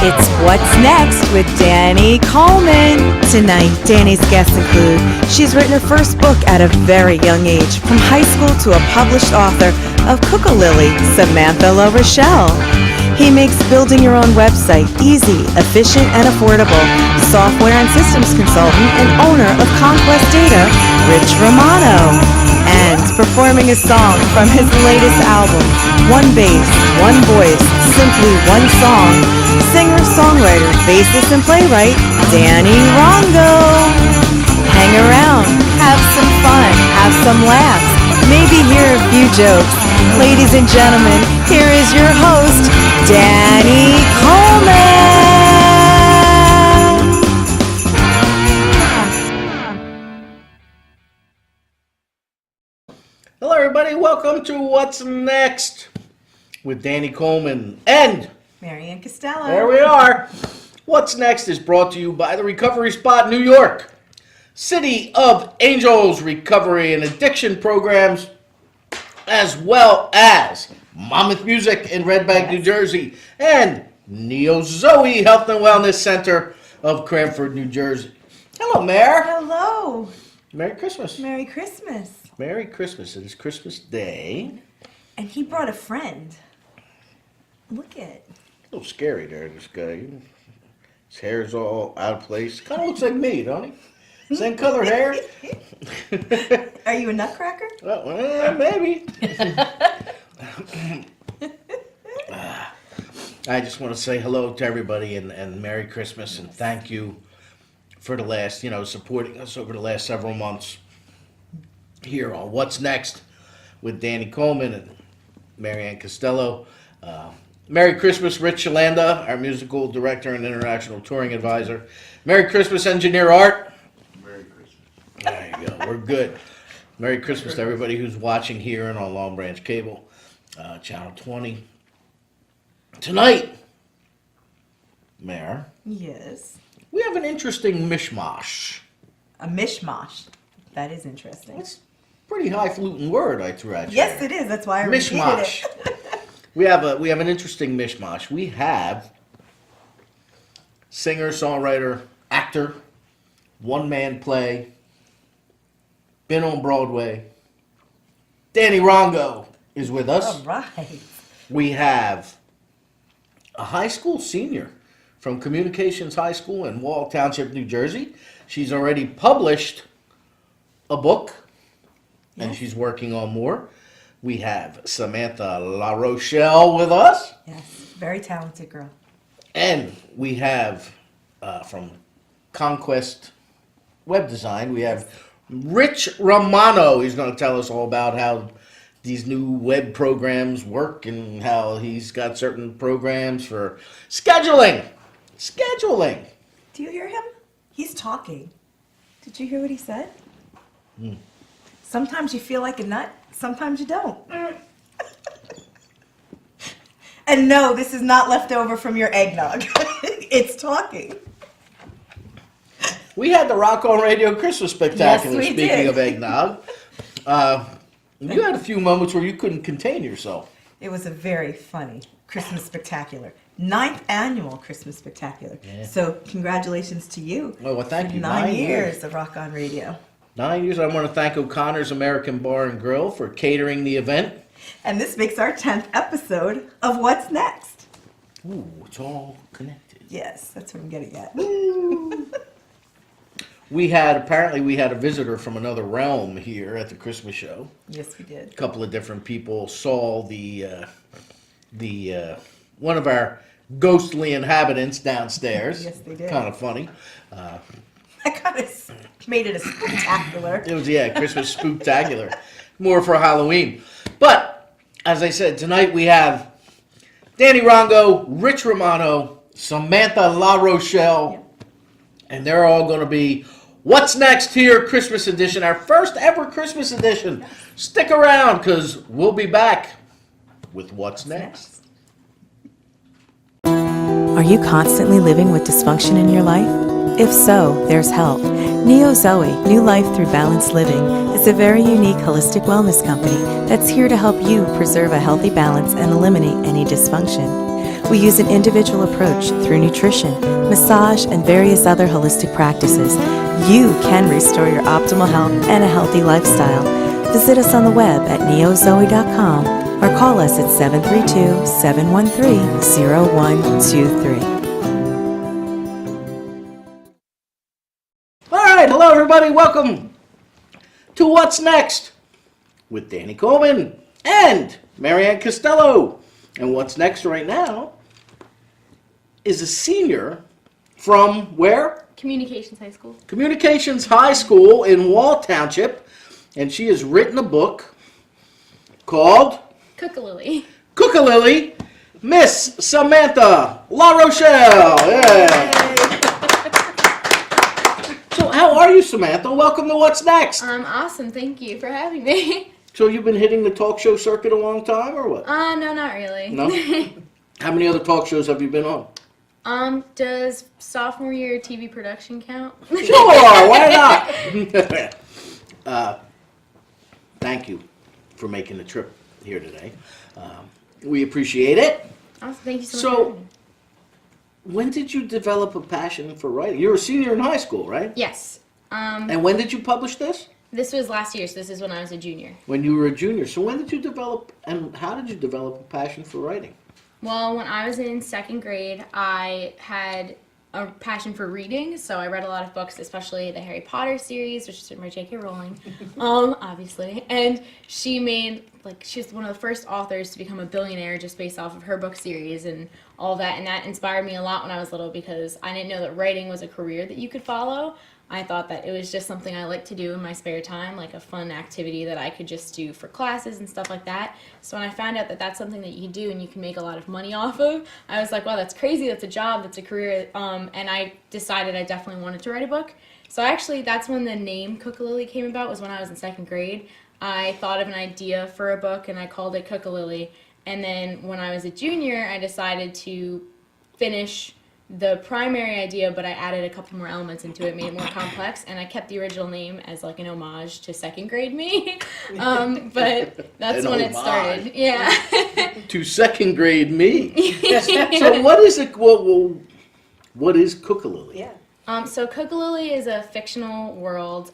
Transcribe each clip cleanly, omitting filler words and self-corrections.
It's What's Next with Danny Coleman. Tonight, Danny's guests include, she's written her first book at a very young age, from high school to a published author of Cook-a-Lily, Samantha LaRochelle. He makes building your own website easy, efficient, and affordable. Software and systems consultant and owner of Conquest Data, Rich Romano. And performing a song from his latest album, One Bass, One Voice, Simply One Song, singer, songwriter, bassist, and playwright, Danny Rongo. Hang around, have some fun, have some laughs, maybe hear a few jokes. Ladies and gentlemen, here is your host, Danny Coleman. Hello, everybody. Welcome to What's Next with Danny Coleman and Maryann Castello. There we are. What's Next is brought to you by the Recovery Spot New York, City of Angels Recovery and Addiction Programs, as well as Monmouth Music in Red Bank, New Jersey, and Neo Zoe Health and Wellness Center of Cranford, New Jersey. Hello, Mayor. Hello. Merry Christmas. Merry Christmas. Merry Christmas. It is Christmas Day. And he brought a friend. Look at. A little scary there, this guy. His hair's all out of place. Kind of looks like me, don't he? Same color hair. Are you a nutcracker? Well, maybe. I just want to say hello to everybody and Merry Christmas and thank you for the last, supporting us over the last several months here on What's Next with Danny Coleman and Maryann Castello. Merry Christmas, Rich Shalanda, our musical director and international touring advisor. Merry Christmas, Engineer Art. Merry Christmas. There you go. We're good. Merry Christmas to everybody who's watching here and on Long Branch Cable, Channel 20. Tonight, Mayor, Yes. we have an interesting mishmash. A mishmash. That is interesting. It's a pretty highfalutin word I threw at you. Yes, it is. That's why I repeated Mishmash. it. We have an interesting mishmash. We have singer, songwriter, actor, one-man play, been on Broadway. Danny Rongo is with us. All right. We have a high school senior from Communications High School in Wall Township, New Jersey. She's already published a book, and she's working on more. We have Samantha LaRochelle with us. Yes. Very talented girl. And we have, from Conquest Web Design, we have Rich Romano. He's going to tell us all about how these new web programs work and how he's got certain programs for scheduling. Do you hear him? He's talking. Did you hear what he said? Sometimes you feel like a nut, sometimes you don't. And no, this is not left over from your eggnog. It's talking. We had the Rock on Radio Christmas Spectacular, Yes, we speaking did. of eggnog. You had a few moments where you couldn't contain yourself. It was a very funny Christmas spectacular. 9th annual Christmas spectacular. Yeah. So congratulations to you. Well, thank you. 9 years of Rock on Radio. 9 years. I want to thank O'Connor's American Bar and Grill for catering the event. And this makes our 10th episode of What's Next. Ooh, it's all connected. Yes, that's what I'm getting at. We had a visitor from another realm here at the Christmas show. Yes, we did. A couple of different people saw the one of our ghostly inhabitants downstairs. Yes, they did. Kind of funny. I kind of made it a spectacular. It was, Christmas spooktacular. More for Halloween. But, as I said, tonight we have Danny Rongo, Rich Romano, Samantha LaRochelle, and they're all going to be What's Next here, Christmas edition, our first ever Christmas edition. Stick around, because we'll be back with What's Next. Are you constantly living with dysfunction in your life? If so, there's help. Neo Zoe, New Life Through Balanced Living, is a very unique holistic wellness company that's here to help you preserve a healthy balance and eliminate any dysfunction. We use an individual approach through nutrition, massage, and various other holistic practices. You can restore your optimal health and a healthy lifestyle. Visit us on the web at neozoe.com or call us at 732-713-0123. All right, hello everybody. Welcome to What's Next with Danny Coleman and Maryann Castello. And what's next right now is a senior from where? Communications High School. Communications High School in Wall Township. And she has written a book called Cook-a-Lily. Cook-a-Lily, Miss Samantha LaRochelle. Yeah. So how are you, Samantha? Welcome to What's Next. I'm awesome. Thank you for having me. So you've been hitting the talk show circuit a long time, or what? No, not really. No? How many other talk shows have you been on? Does sophomore year TV production count? Sure, why not? Thank you for making the trip here today. We appreciate it. Awesome. Thank you so much. So, for having me. when did you develop a passion for writing? You were a senior in high school, right? Yes. And when did you publish this? This was last year, so this is when I was a junior. When you were a junior. So when did you develop, and how did you develop a passion for writing? Well, when I was in second grade, I had a passion for reading, so I read a lot of books, especially the Harry Potter series, which is written by J.K. Rowling, obviously. And she's one of the first authors to become a billionaire just based off of her book series and all that. And that inspired me a lot when I was little because I didn't know that writing was a career that you could follow. I thought that it was just something I liked to do in my spare time, like a fun activity that I could just do for classes and stuff like that. So when I found out that that's something that you can do and you can make a lot of money off of, I was like, wow, that's crazy, that's a job, that's a career, and I decided I definitely wanted to write a book. So actually, that's when the name Cook-a-Lily came about, was when I was in second grade. I thought of an idea for a book and I called it Cook-a-Lily. And then when I was a junior, I decided to finish the primary idea, but I added a couple more elements into it, made it more complex, and I kept the original name as like an homage to second grade me. But that's when it started. Yeah. To second grade me. So what is it? What is Cook-a-Lily? Yeah. So Cook-a-Lily is a fictional world.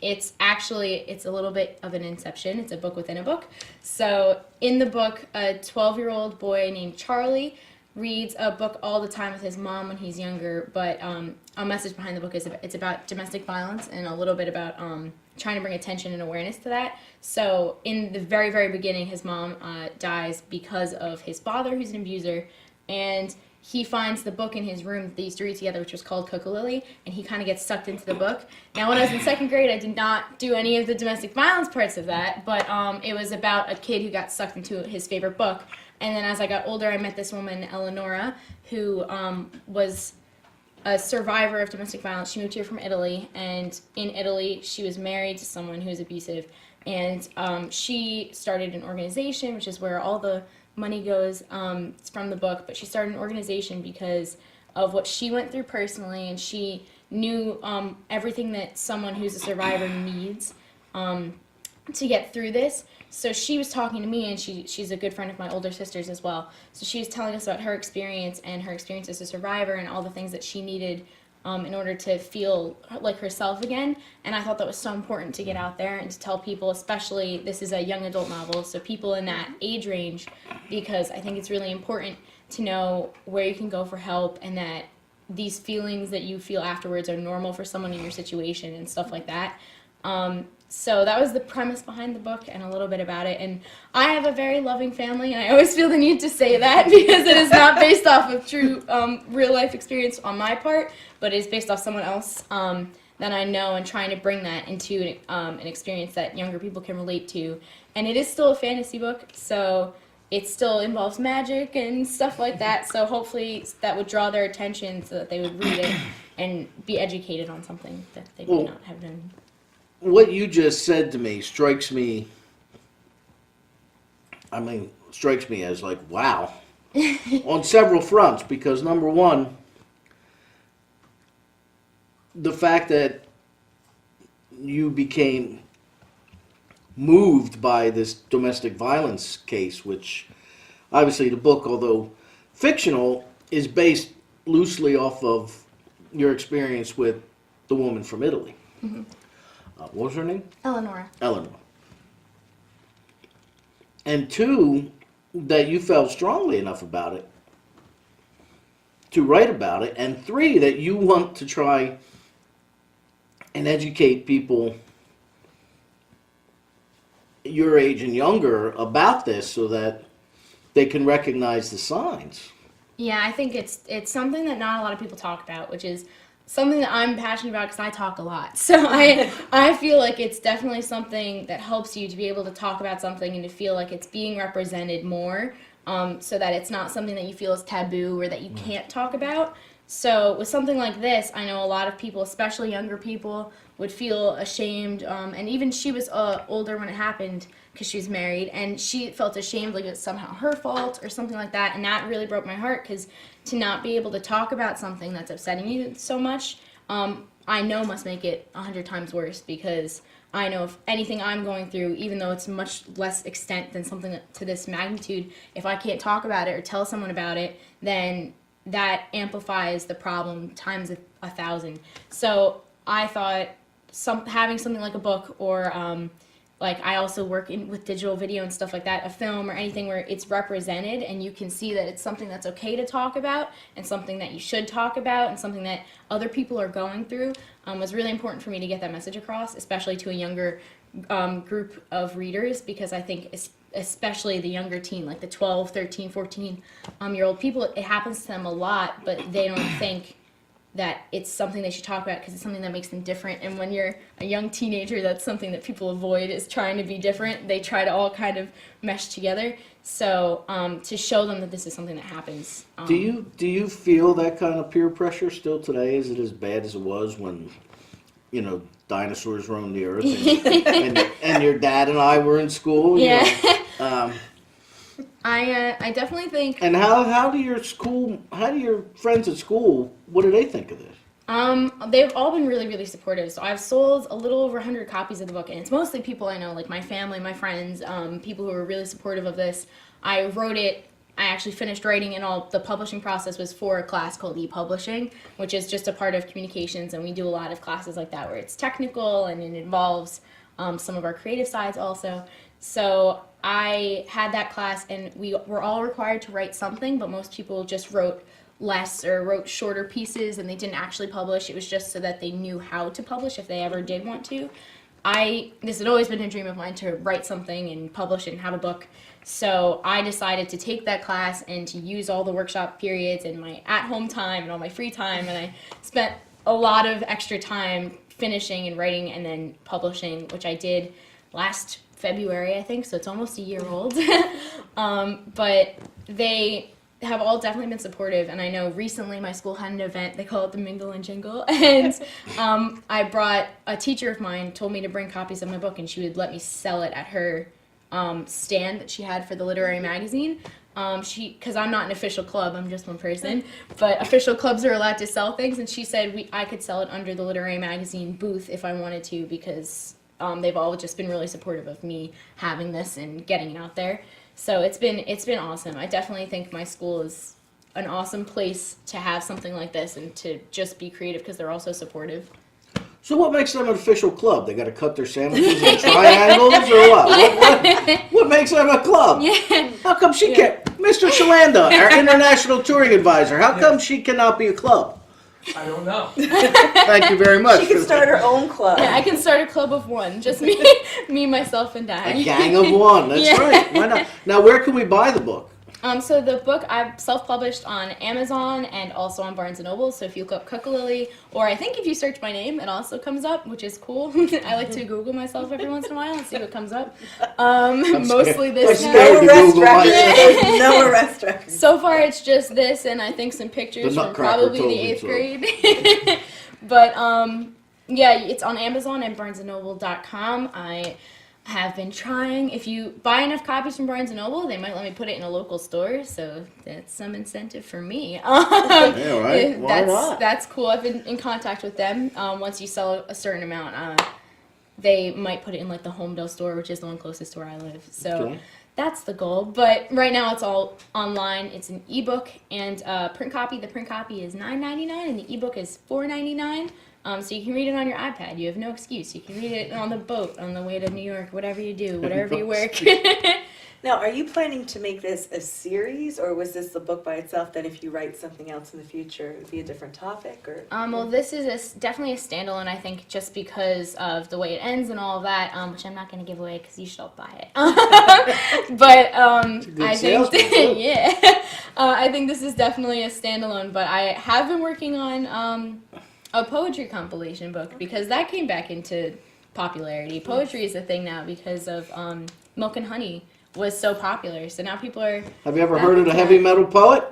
It's a little bit of an inception. It's a book within a book. So in the book, a 12-year-old boy named Charlie reads a book all the time with his mom when he's younger, but a message behind the book is it's about domestic violence and a little bit about trying to bring attention and awareness to that. So in the very, very beginning, his mom dies because of his father, who's an abuser, and he finds the book in his room that they used to read together, which was called Cook-a-Lily, and he kind of gets sucked into the book. Now, when I was in second grade, I did not do any of the domestic violence parts of that, but it was about a kid who got sucked into his favorite book. And then as I got older, I met this woman, Eleonora, who was a survivor of domestic violence. She moved here from Italy, and in Italy, she was married to someone who was abusive. And she started an organization, which is where all the money goes. It's from the book, but she started an organization because of what she went through personally, and she knew everything that someone who's a survivor needs to get through this. So she was talking to me, and she's a good friend of my older sister's as well. So she was telling us about her experience and her experience as a survivor and all the things that she needed in order to feel like herself again. And I thought that was so important to get out there and to tell people, especially this is a young adult novel, so people in that age range, because I think it's really important to know where you can go for help and that these feelings that you feel afterwards are normal for someone in your situation and stuff like that. So that was the premise behind the book and a little bit about it. And I have a very loving family, and I always feel the need to say that because it is not based off of true real life experience on my part, but it is based off someone else that I know, and trying to bring that into an experience that younger people can relate to. And it is still a fantasy book, so it still involves magic and stuff like that. So hopefully that would draw their attention so that they would read it and be educated on something that they may not have done. What you just said to me strikes me as like, wow, on several fronts. Because number one, the fact that you became moved by this domestic violence case, which obviously the book, although fictional is based loosely off of your experience with the woman from Italy. What was her name? Eleanor. Eleanor. And 2, that you felt strongly enough about it to write about it, and 3, that you want to try and educate people your age and younger about this so that they can recognize the signs. Yeah, I think it's something that not a lot of people talk about, which is something that I'm passionate about because I talk a lot. So I feel like it's definitely something that helps you to be able to talk about something and to feel like it's being represented more, so that it's not something that you feel is taboo or that you can't talk about. So with something like this, I know a lot of people, especially younger people, would feel ashamed. And even she was older when it happened because she was married, and she felt ashamed, like it's somehow her fault or something like that. And that really broke my heart, because to not be able to talk about something that's upsetting you so much, I know must make it 100 times worse, because I know if anything I'm going through, even though it's much less extent than something to this magnitude, if I can't talk about it or tell someone about it, then that amplifies the problem times 1,000. So I thought having something like a book, or like I also work with digital video and stuff like that, a film or anything where it's represented and you can see that it's something that's okay to talk about and something that you should talk about and something that other people are going through, was really important for me to get that message across, especially to a younger group of readers, because I think especially the younger teen, like the 12, 13, 14 year old people, it happens to them a lot, but they don't think that it's something they should talk about because it's something that makes them different. And when you're a young teenager, that's something that people avoid, is trying to be different. They try to all kind of mesh together. So to show them that this is something that happens. Do you feel that kind of peer pressure still today? Is it as bad as it was when, dinosaurs roamed the earth and your dad and I were in school? Yeah. I definitely think. And how do your friends at school, what do they think of this? They've all been really, really supportive. So I've sold a little over 100 copies of the book, and it's mostly people I know, like my family, my friends, people who are really supportive of this. I wrote it. I actually finished writing, and all the publishing process was for a class called e-publishing, which is just a part of communications, and we do a lot of classes like that where it's technical and it involves some of our creative sides also. So I had that class, and we were all required to write something, but most people just wrote less or wrote shorter pieces, and they didn't actually publish. It was just so that they knew how to publish if they ever did want to. This had always been a dream of mine to write something and publish it and have a book. So I decided to take that class and to use all the workshop periods and my at-home time and all my free time, and I spent a lot of extra time finishing and writing and then publishing, which I did last February, I think, so it's almost a year old. But they have all definitely been supportive, and I know recently my school had an event, they call it the Mingle and Jingle, and I brought, a teacher of mine told me to bring copies of my book, and she would let me sell it at her stand that she had for the literary magazine. Because I'm not an official club, I'm just one person, but official clubs are allowed to sell things, and she said I could sell it under the literary magazine booth if I wanted to, because they've all just been really supportive of me having this and getting it out there. So it's been awesome. I definitely think my school is an awesome place to have something like this and to just be creative, because they're also supportive. So what makes them an official club? They got to cut their sandwiches in triangles or what? What makes them a club? Yeah. How come she can't? Mr. Shalanda, our international touring advisor, how come she cannot be a club? I don't know. Thank you very much. She can start her own club. Yeah, I can start a club of one, just me, myself, and Dad. A gang of one. That's Yeah. right. Why not? Now, where can we buy the book? So the book I've self-published on Amazon and also on Barnes & Noble. So if you look up Cookalilly, or I think if you search my name, it also comes up, which is cool. I like to Google myself every once in a while and see what comes up. Mostly this. I'm now. scared to No arrest Google record. myself. There's no arrest record. So far, it's just this, and I think some pictures The from Nutcracker probably told the me 8th so. grade. But yeah, it's on Amazon and BarnesandNoble.com. I have been trying. If you buy enough copies from Barnes & Noble, they might let me put it in a local store, so that's some incentive for me. Yeah, right. Why not? That's cool. I've been in contact with them. Once you sell a certain amount, they might put it in like the Homedale store, which is the one closest to where I live. So Okay. That's the goal, but right now it's all online. It's an ebook and print copy. The print copy is $9.99 and the ebook is $4.99. So you can read it on your iPad. You have no excuse. You can read it on the boat, on the way to New York, whatever you do, whatever you work. Now, are you planning to make this a series, or was this the book by itself that if you write something else in the future, it would be a different topic? Or Well, this is definitely a standalone, I think, just because of the way it ends and all of that, which I'm not going to give away because you should all buy it. But I think, yeah, I think this is definitely a standalone. But I have been working on a poetry compilation book because that came back into popularity. Poetry is a thing now because of Milk and Honey was so popular. So now people are... Have you ever heard of the heavy metal poet?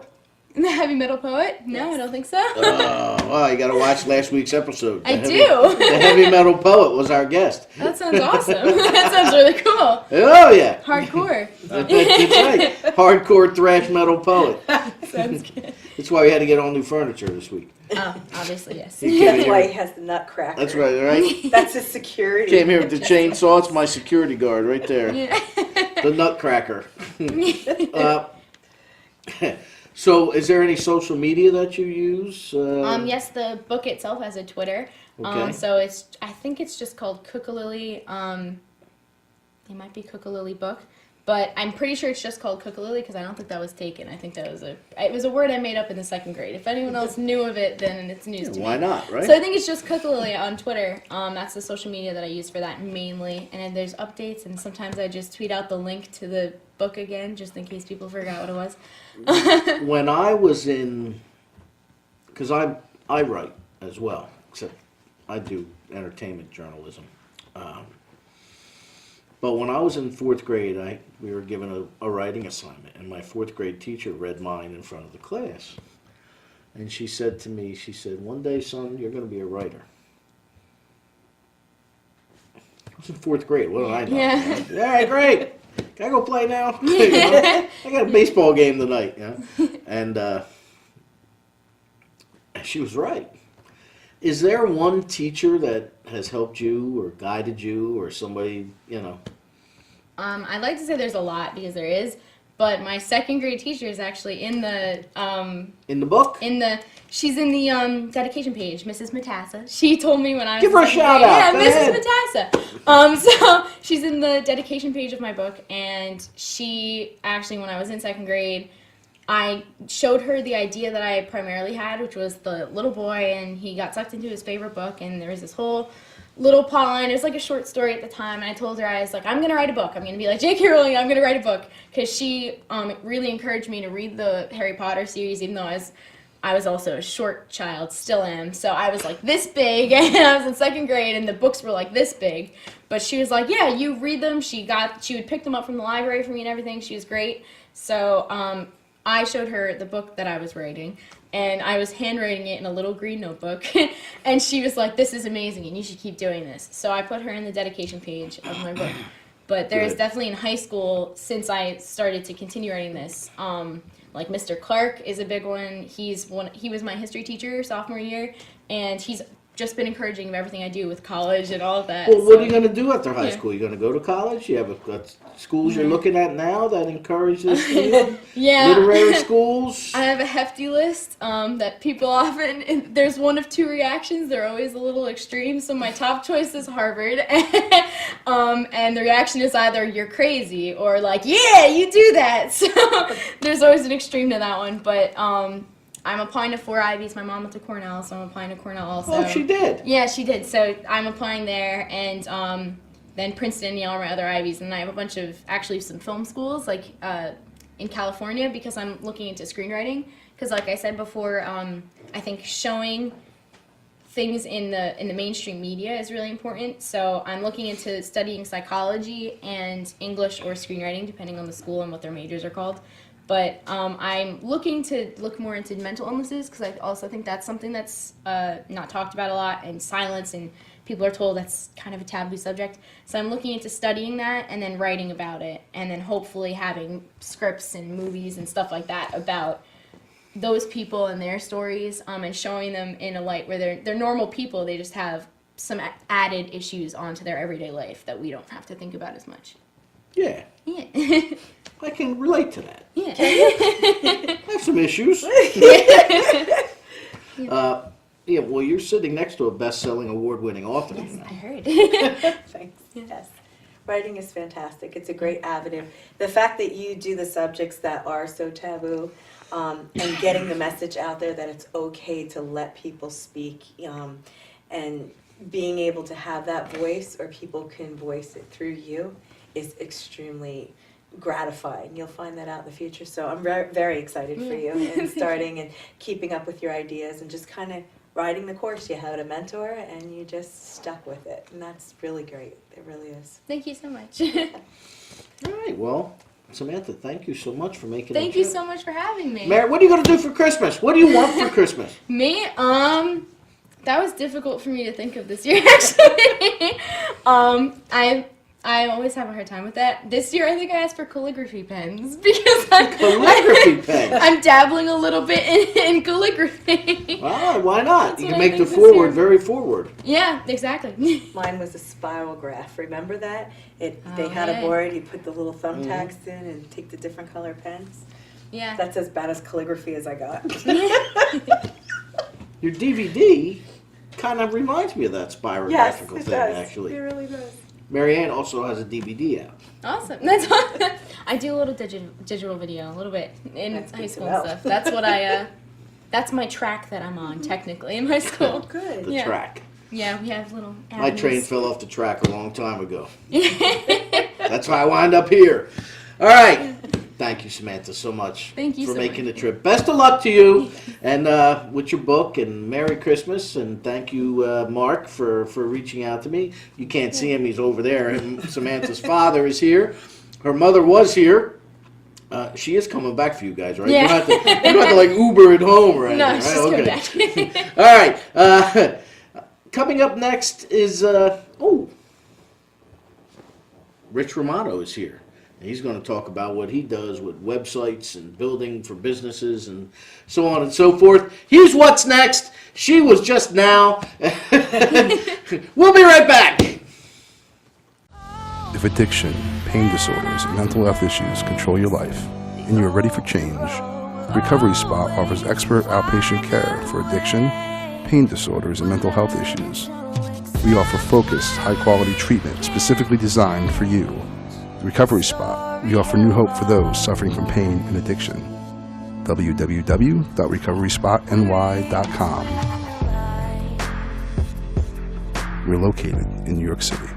The heavy metal poet? No, Yes. I don't think so. Oh, well, you got to watch last week's episode. I do. The heavy metal poet was our guest. That sounds awesome. That sounds really cool. Oh, yeah. Hardcore. That's right. Hardcore thrash metal poet. Sounds good. That's why we had to get all new furniture this week. Oh, obviously, yes. He came that's why here. he has the nutcracker. That's right. That's his security. Came here with the chainsaw. It's my security guard right there. Yeah. The nutcracker. So, is there any social media that you use? Yes, the book itself has a Twitter. Okay. So I think it's just called Cookalilly. It might be Cookalilly book, but I'm pretty sure it's just called Cookalilly because I don't think that was taken. I think that was it was a word I made up in the 2nd grade. If anyone else knew of it, then it's news to me. Why not, right? So I think it's just Cookalilly on Twitter. That's the social media that I use for that mainly. And then there's updates, and sometimes I just tweet out the link to the book again, just in case people forgot what it was. When I was in, because I write as well, except I do entertainment journalism. But when I was in 4th grade, we were given a writing assignment, and my 4th grade teacher read mine in front of the class. And she said to me, one day, son, you're going to be a writer. I was in 4th grade. What did I know? Yeah. All right, great. Can I go play now? You know, I got a baseball game tonight. You know? And she was right. Is there one teacher that has helped you or guided you or somebody, you know? I'd like to say there's a lot because there is, but my 2nd grade teacher is actually in the book? She's in the dedication page, Mrs. Matassa. She told me when I was Give her a shout out. Yeah, Go Mrs. ahead. Matassa. So she's in the dedication page of my book, and she actually, when I was in 2nd grade, I showed her the idea that I primarily had, which was the little boy, and he got sucked into his favorite book, and there was this whole little plot line. It was like a short story at the time, and I told her, I was like, I'm going to write a book. I'm going to be like J.K. Rowling. I'm going to write a book, because she really encouraged me to read the Harry Potter series, even though I was also a short child, still am. So I was like this big, and I was in 2nd grade, and the books were like this big. But she was like, yeah, you read them. She would pick them up from the library for me and everything. She was great. So I showed her the book that I was writing, and I was handwriting it in a little green notebook, and she was like, this is amazing, and you should keep doing this. So I put her in the dedication page of my book. But there is Good. definitely in high school, since I started to continue writing this, like Mr. Clark is a big one. He was my history teacher sophomore year, and he's just been encouraging of everything I do with college and all of that. Well, what so- are you going to do after high Yeah. school? You going to go to college? You have schools you're looking at now that encourage this field? Yeah. Literary schools? I have a hefty list that people often, and there's one of 2 reactions. They're always a little extreme. So my top choice is Harvard, and the reaction is either you're crazy or like, yeah, you do that. So there's always an extreme to that one. But I'm applying to 4 Ivies. My mom went to Cornell, so I'm applying to Cornell also. Oh, she did? Yeah, she did. So I'm applying there, and then Princeton, Yale are my other Ivies, and I have a bunch of actually some film schools like in California because I'm looking into screenwriting. Because like I said before, I think showing things in the mainstream media is really important. So I'm looking into studying psychology and English or screenwriting, depending on the school and what their majors are called. But I'm looking to look more into mental illnesses because I also think that's something that's not talked about a lot, and silence, and people are told that's kind of a taboo subject. So I'm looking into studying that and then writing about it, and then hopefully having scripts and movies and stuff like that about those people and their stories, and showing them in a light where they're normal people. They just have some added issues onto their everyday life that we don't have to think about as much. Yeah, Yeah. I can relate to that. Yeah. I have some issues. Yeah, well, you're sitting next to a best-selling, award-winning author. Yes, you know. I heard. Thanks. Yes. Writing is fantastic. It's a great avenue. The fact that you do the subjects that are so taboo, and getting the message out there that it's okay to let people speak, and being able to have that voice, or people can voice it through you, is extremely gratifying. You'll find that out in the future. So I'm very, very excited for you and starting and keeping up with your ideas and just kind of riding the course. You had a mentor and you just stuck with it, and that's really great. It really is. Thank you so much. All right, well, Samantha, thank you so much for making Thank the you trip. so much for having me. Mary, what are you going to do for Christmas? What do you want for Christmas? Me, that was difficult for me to think of this year, actually. I always have a hard time with that. This year, I think I asked for calligraphy pens because Calligraphy pens. I'm dabbling a little bit in calligraphy. Well, why not? That's You what can I make the think this forward year. very forward. Yeah, exactly. Mine was a spiral graph. Remember that? They Oh, had yeah. a board. You put the little thumbtacks in and take the different color pens. Yeah. That's as bad as calligraphy as I got. Your DVD kind of reminds me of that spiral Yes, graphical it thing, does. actually. It really does. Maryann also has a DVD out. Awesome. That's awesome. I do a little digital video, a little bit in That's high good school to and know. stuff. That's what that's my track that I'm on technically in high school. Good. The Yeah. track. Yeah, we have little My avenues. train fell off the track a long time ago. That's how I wind up here. All right. Thank you, Samantha, so much Thank you for so making much. the trip. Best of luck to you and with your book, and Merry Christmas. And thank you, Mark, for reaching out to me. You can't see him. He's over there. And Samantha's father is here. Her mother was here. She is coming back for you guys, right? Yeah. You don't have to like Uber it home or anything, No, right? she's coming back. All right. Coming up next is, Rich Romano is here. And he's going to talk about what he does with websites and building for businesses and so on and so forth. Here's what's next. She was just now. We'll be right back. If addiction, pain disorders, and mental health issues control your life, and you are ready for change, the Recovery Spot offers expert outpatient care for addiction, pain disorders, and mental health issues. We offer focused, high-quality treatment specifically designed for you. The Recovery Spot, we offer new hope for those suffering from pain and addiction. www.recoveryspotny.com. We're located in New York City.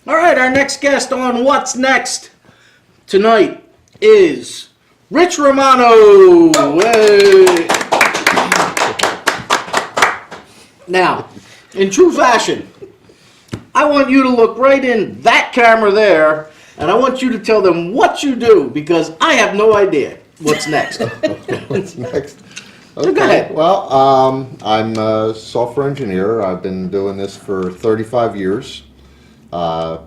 All right, our next guest on What's Next tonight is Rich Romano. Hey. Now, in true fashion, I want you to look right in that camera there, and I want you to tell them what you do, because I have no idea what's next. What's next? So go ahead. Well, I'm a software engineer. I've been doing this for 35 years. I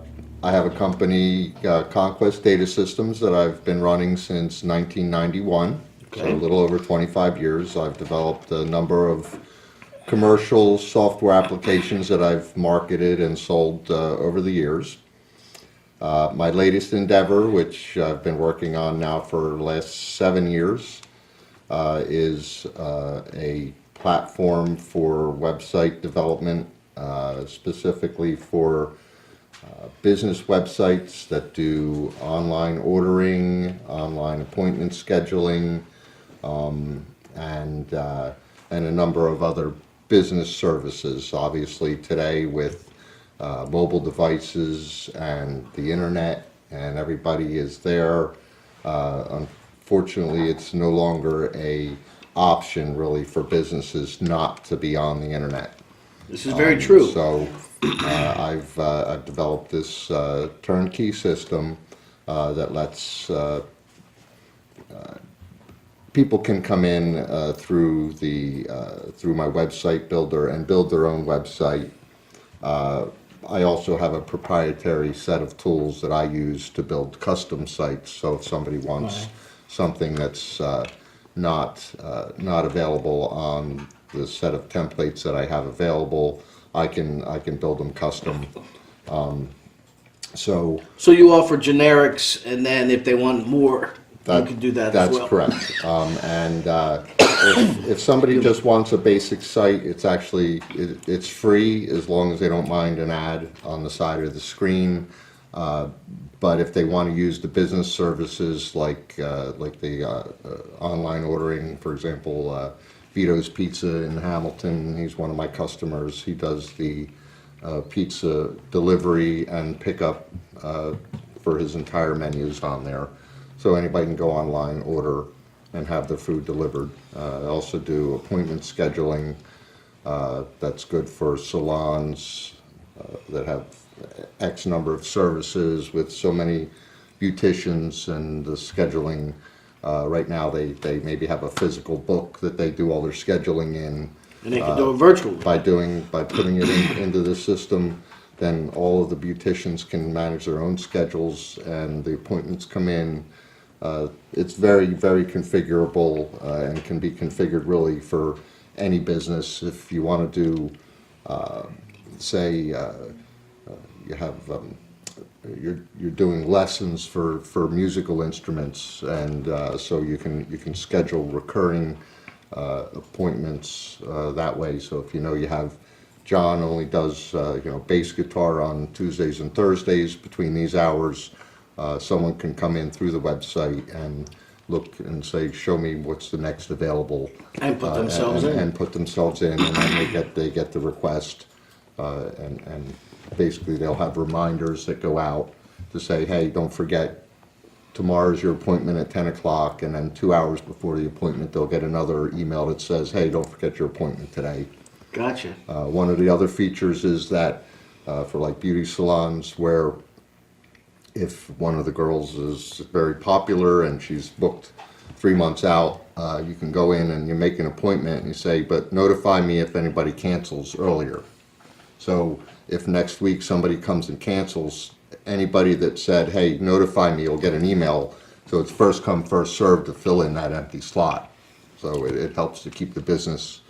have a company, Conquest Data Systems, that I've been running since 1991. So Okay. a little over 25 years. I've developed a number of commercial software applications that I've marketed and sold over the years. My latest endeavor, which I've been working on now for the last 7 years, is a platform for website development, specifically for business websites that do online ordering, online appointment scheduling, and a number of other business services. Obviously today with mobile devices and the internet, and everybody is there. Unfortunately, it's no longer a option really for businesses not to be on the internet. This is very true. So I've developed this turnkey system that lets people can come in through my website builder and build their own website. I also have a proprietary set of tools that I use to build custom sites. So if somebody wants something that's not available on the set of templates that I have available, I can build them custom. So So you offer generics, and then if they want more, you that, can do that that's as well. correct. If somebody just wants a basic site, it's actually, it's free as long as they don't mind an ad on the side of the screen. But if they want to use the business services like the online ordering, for example, Vito's Pizza in Hamilton, he's one of my customers. He does the pizza delivery and pickup for his entire menus on there. So anybody can go online, order, and have their food delivered. I also do appointment scheduling. That's good for salons that have X number of services with so many beauticians, and the scheduling. Right now, they maybe have a physical book that they do all their scheduling in. And they can do it virtually. By putting it into the system, then all of the beauticians can manage their own schedules, and the appointments come in. It's very, very configurable and can be configured really for any business. If you want to do, say, you have you're doing lessons for musical instruments, and so you can schedule recurring appointments that way. So if you have John only does bass guitar on Tuesdays and Thursdays between these hours, someone can come in through the website and look and say, show me what's the next available, And put themselves in. and put themselves in, and then they get the request, and basically they'll have reminders that go out to say, hey, don't forget, tomorrow's your appointment at 10 o'clock, and then 2 hours before the appointment they'll get another email that says, hey, don't forget your appointment today. Gotcha. One of the other features is that for like beauty salons, where if one of the girls is very popular and she's booked 3 months out, you can go in and you make an appointment and you say, but notify me if anybody cancels earlier. So if next week somebody comes and cancels, anybody that said, hey, notify me, will get an email. So it's first come, first served to fill in that empty slot. So it helps to keep the business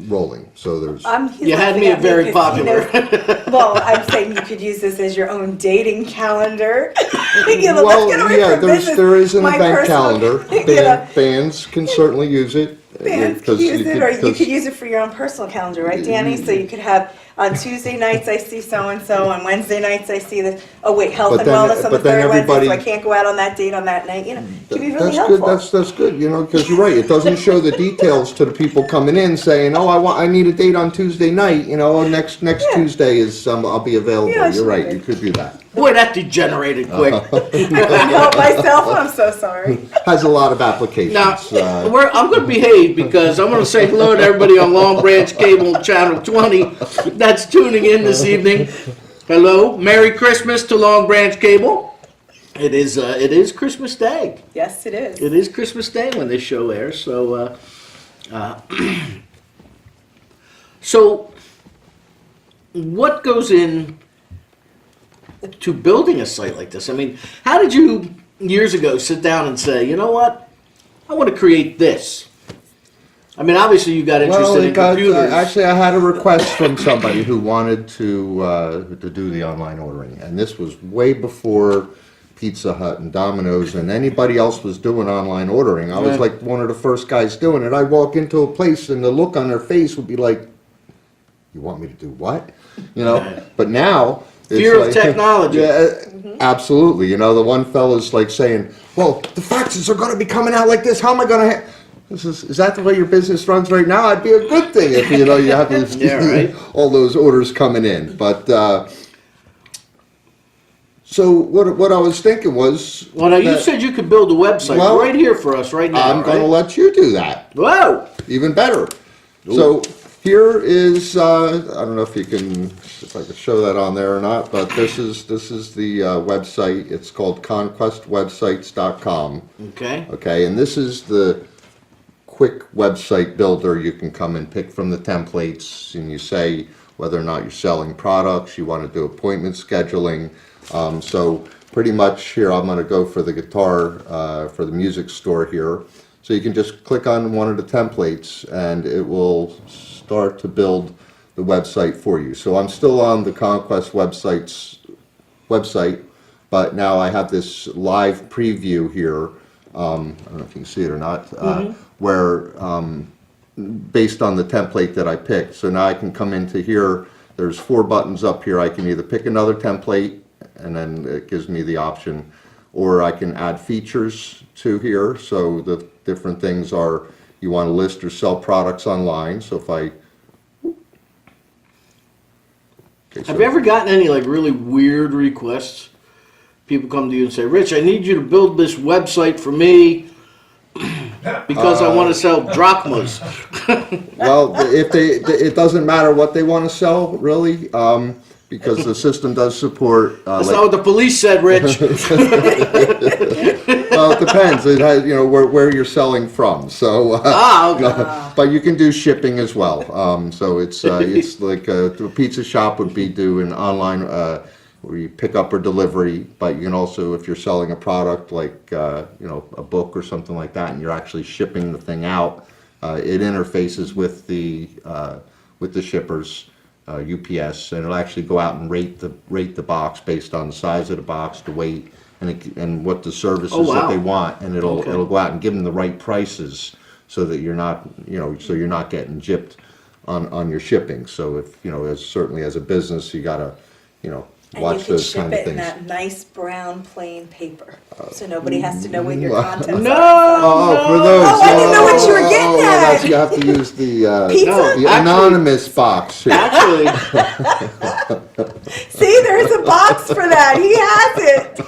rolling. So there's... You had me at very popular. Well, I'm saying you could use this as your own dating calendar. Let's get away yeah, from business. there is an My event personal- calendar. Bands can certainly use it. Bands could use it, or you could use it for your own personal calendar, right, Danny? So you could have, on Tuesday nights, I see so-and-so, on Wednesday nights, I see this, oh wait, health But and then- wellness on the but then third Wednesday, so I everybody- can't go out on that date on that night, it could be really That's helpful. good. That's good. Because you're right. It doesn't show the details to the people coming in saying, "Oh, I need a date on Tuesday night." Next Tuesday is I'll be available. Yeah, You're right. sure. You could do that. Boy, that degenerated quick. I couldn't help myself, I'm so sorry. Has a lot of applications. Now, I'm going to behave because I'm going to say hello to everybody on Long Branch Cable Channel 20 that's tuning in this evening. Hello, Merry Christmas to Long Branch Cable. It is Christmas Day. Yes, it is. It is Christmas Day when this show airs. So, so what goes in to building a site like this? I mean, how did you years ago sit down and say, you know what, I want to create this? I mean, obviously you got interested in computers. Actually, I had a request from somebody who wanted to do the online ordering, and this was way before Pizza Hut and Domino's and anybody else was doing online ordering. I was like one of the first guys doing it. I'd walk into a place and the look on their face would be like, you want me to do what? But now... it's Fear like, of technology. Yeah, absolutely. The one fella's like saying, well, the faxes are going to be coming out like this. How am I going to... Is that the way your business runs right now? It'd be a good thing if, you have these, right. all those orders coming in. But... So what I was thinking was... Well, now you said you could build a website right here for us right now. I'm going to let you do that. Whoa! Even better. So here is, I don't know if I can show that on there or not, but this is the website. It's called conquestwebsites.com. Okay. Okay, and this is the quick website builder. You can come and pick from the templates, and you say whether or not you're selling products, you want to do appointment scheduling. So pretty much here I'm going to go for the guitar, for the music store here. So you can just click on one of the templates and it will start to build the website for you. So I'm still on the Conquest Websites website, but now I have this live preview here. I don't know if you can see it or not, where based on the template that I picked. So now I can come into here. There's 4 buttons up here. I can either pick another template, and then it gives me the option, or I can add features to here. So the different things are, you want to list or sell products online. So if I Have you ever gotten any like really weird requests? People come to you and say, "Rich, I need you to build this website for me because I want to sell drachmas." Well, it doesn't matter what they want to sell, really, because the system does support. That's not what the police said, Rich. Well, it depends. It has, where you're selling from. So, Okay. but you can do shipping as well. So it's like a pizza shop would be doing online where you pick up or delivery. But you can also, if you're selling a product like a book or something like that, and you're actually shipping the thing out, it interfaces with the shippers. UPS, and it'll actually go out and rate the box based on the size of the box, the weight, and what the services that they want, and it'll go out and give them the right prices so that you're not getting gypped on your shipping. So if certainly as a business you gotta watch those kind of And you can ship it in things. that nice brown plain paper, so nobody has to know what your contents No. are. For those. Oh, I didn't know what you were getting well, at. you have to use the Pizza? the anonymous box here. Actually, See, there's a box for that. He has it.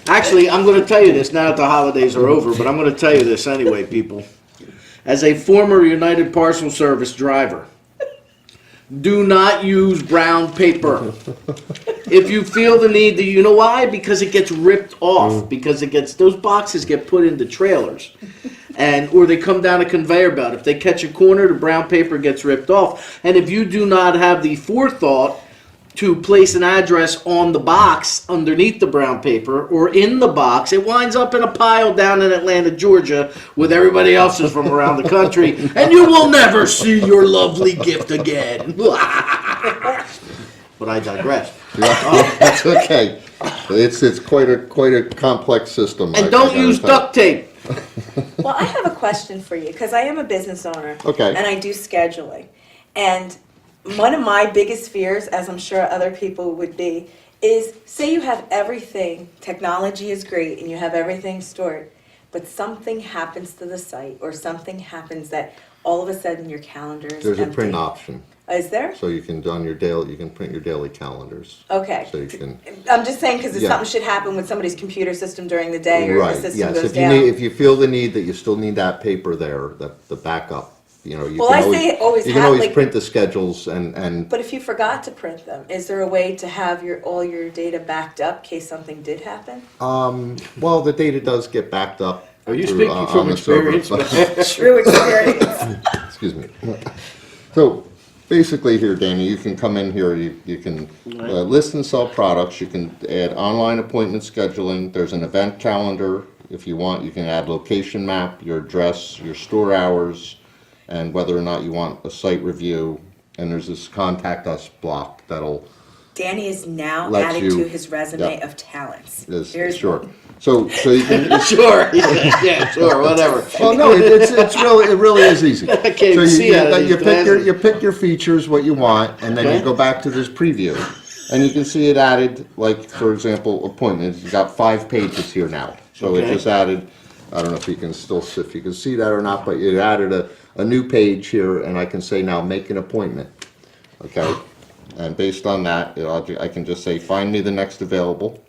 Actually, I'm going to tell you this now that the holidays are over, but I'm going to tell you this anyway, people. As a former United Parcel Service driver, do not use brown paper. If you feel the need to, you know why? Because it gets ripped off. Because those boxes get put into trailers, or they come down a conveyor belt. If they catch a corner, the brown paper gets ripped off. And if you do not have the forethought to place an address on the box underneath the brown paper or in the box, it winds up in a pile down in Atlanta, Georgia, with everybody else's from around the country, and you will never see your lovely gift again. But I digress. That's okay. It's quite a complex system. And don't use duct tape. Well, I have a question for you, because I am a business owner. Okay. And I do scheduling. And one of my biggest fears, as I'm sure other people would be, is say you have everything, technology is great, and you have everything stored, but something happens to the site, or something happens that all of a sudden your calendar is There's empty. a print option, Is there? so you can print your daily calendars. Okay. So you can. I'm just saying, because if Yeah. something should happen with somebody's computer system during the day, or Right, the system yes, goes if you down. if you feel the need that you still need that paper there, the backup, you Well, I say always you can have, always like- print the schedules and But if you forgot to print them, is there a way to have all your data backed up in case something did happen? well, the data does get backed up. Are you through, speaking on from the server, experience? True experience. Excuse me. So basically here, Danny, you can come in here, you can list and sell products, you can add online appointment scheduling, there's an event calendar. If you want, you can add location map, your address, your store hours, and whether or not you want a site review. And there's this contact us block that'll, Danny is now Let adding you- to his resume yeah. of talents. is Here's sure. one. So you can, Sure. Yeah, sure, whatever. well, no, it really is easy. I can't even see out of these glasses. You pick your features, what you want, and then Okay. you go back to this preview, and you can see it added. Like for example, appointments. You got 5 pages here now, so it Okay. just added. I don't know if you can see that or not, but it added a new page here, and I can say now make an appointment. Okay, and based on that, I can just say find me the next available.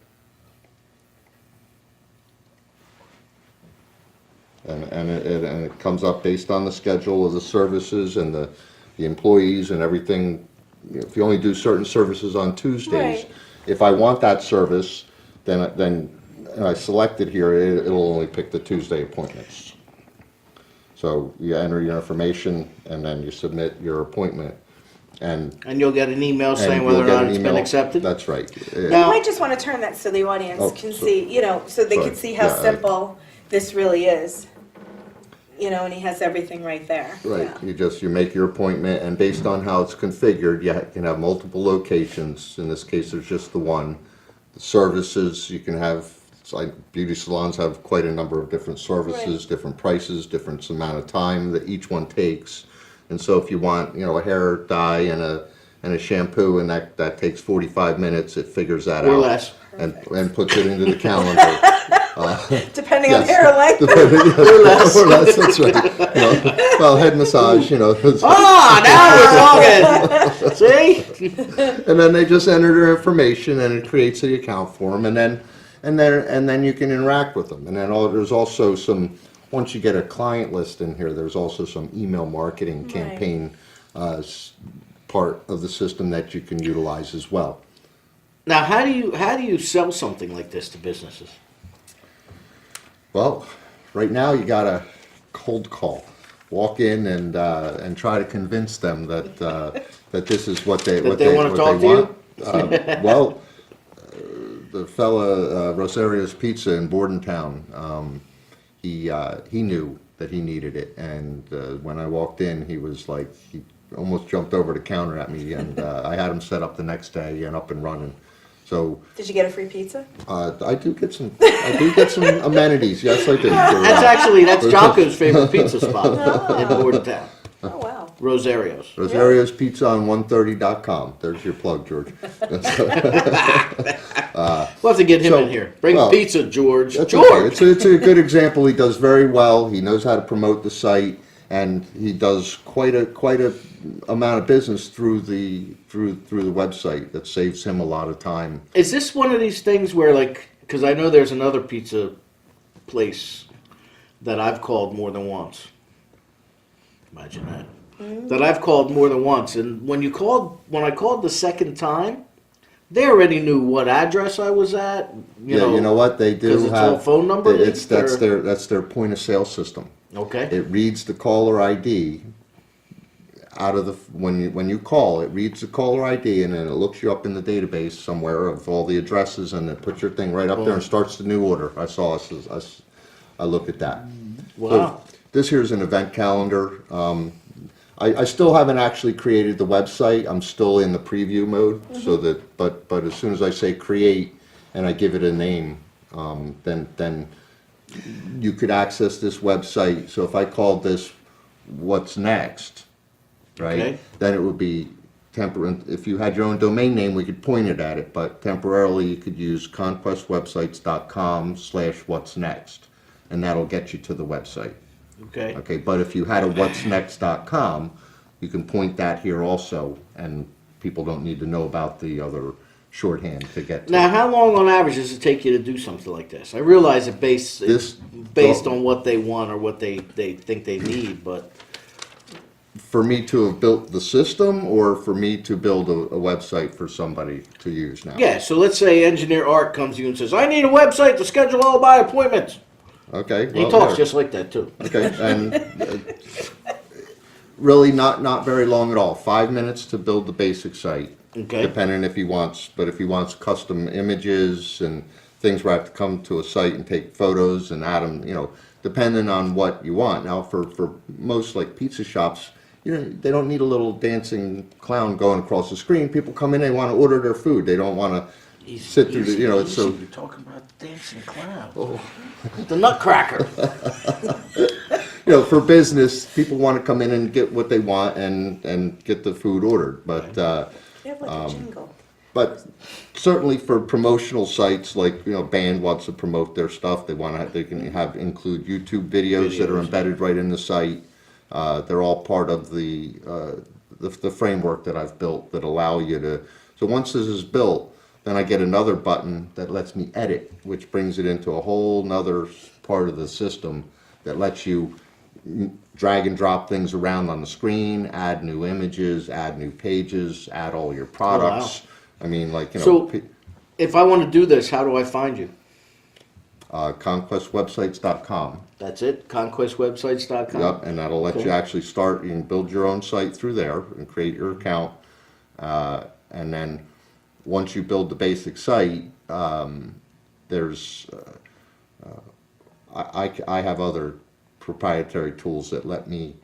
And it comes up based on the schedule of the services and the employees and everything. If you only do certain services on Tuesdays, Right. if I want that service, then I select it here, it'll only pick the Tuesday appointments. So you enter your information and then you submit your appointment. And And you'll get an email saying you'll whether or get not an it's been email. accepted. That's right. You Now- might just want to turn that so the audience Oh, can so- see, so they sorry. can see how Yeah, simple this really is. and he has everything right there. Right, Yeah. you make your appointment, and based on how it's configured, you can have multiple locations. In this case, there's just the one. The services, you can have, it's like beauty salons have quite a number of different services, Right. different prices, different amount of time that each one takes. And so if you want, a hair dye and a shampoo, and that takes 45 minutes, it figures that Or out. less. And puts it into the calendar. Depending Yes. on hair length. Or less, that's right. Well, head massage, Ah, now we're talking. See? and then they just enter their information, and it creates the account for them, and then you can interact with them. And then there's also some, once you get a client list in here, there's also some email marketing Right. campaign part of the system that you can utilize as well. Now, how do you sell something like this to businesses? Well, right now you got a cold call. Walk in and try to convince them that that this is what they wanna talk to you? Well, the fella Rosario's Pizza in Bordentown, he knew that he needed it, and when I walked in, he was like, he almost jumped over the counter at me, and I had him set up the next day and up and running. So Did you get a free pizza? I do get some amenities. Yes, I do. That's Jocko's favorite pizza spot in Bordentown. Oh, wow. Rosario's. Rosario's Pizza on 130.com. There's your plug, George. We'll have to get him in here. Bring pizza, George. That's George! okay. It's a good example. He does very well. He knows how to promote the site, and he does quite a amount of business through the website that saves him a lot of time. Is this one of these things where, because I know there's another pizza place that I've called more than once. Imagine that. That I've called more than once. And when I called the second time, they already knew what address I was at. You know what? They do 'cause it's all have phone number That's linked, or- that's their point of sale system. Okay. It reads the caller ID out of the when you call. It reads the caller ID, and then it looks you up in the database somewhere of all the addresses, and it puts your thing right up there and starts the new order. I saw us. I look at that. Wow. So this here's an event calendar. I still haven't actually created the website. I'm still in the preview mode. So that, but as soon as I say create and I give it a name, then you could access this website. So if I called this "What's Next," right? Okay. Then it would be if you had your own domain name, we could point it at it. But temporarily, you could use conquestwebsites.com/what's next, and that'll get you to the website. Okay. Okay, but if you had a what'snext.com, you can point that here also, and people don't need to know about the other shorthand to get to. Now, how long on average does it take you to do something like this? I realize it's based on what they want or what they think they need, but For me to have built the system, or for me to build a website for somebody to use now? yeah. So let's say engineer Art comes to you and says, "I need a website to schedule all my appointments." Okay. He well, talks there. just like that too. Okay, and really not very long at all. 5 minutes to build the basic site. Okay. Depending if he wants custom images and things where I have to come to a site and take photos and add them, depending on what you want. Now, for most like pizza shops, they don't need a little dancing clown going across the screen. People come in, they want to order their food. They don't want to sit through the, it's so. You're talking about dancing clown. Oh. The Nutcracker. For business, people want to come in and get what they want and get the food ordered. But You have like a jingle. but certainly for promotional sites, like band wants to promote their stuff, they can include YouTube videos that are embedded right in the site. They're all part of the framework that I've built that allow you to. So once this is built, then I get another button that lets me edit, which brings it into a whole nother part of the system that lets you drag and drop things around on the screen, add new images, add new pages, add all your products. I mean, So, if I want to do this, how do I find you? conquestwebsites.com. That's it? Conquestwebsites.com? Yep, and that'll let you actually start. You can build your own site through there and create your account. And then once you build the basic site, there's I have other proprietary tools that let me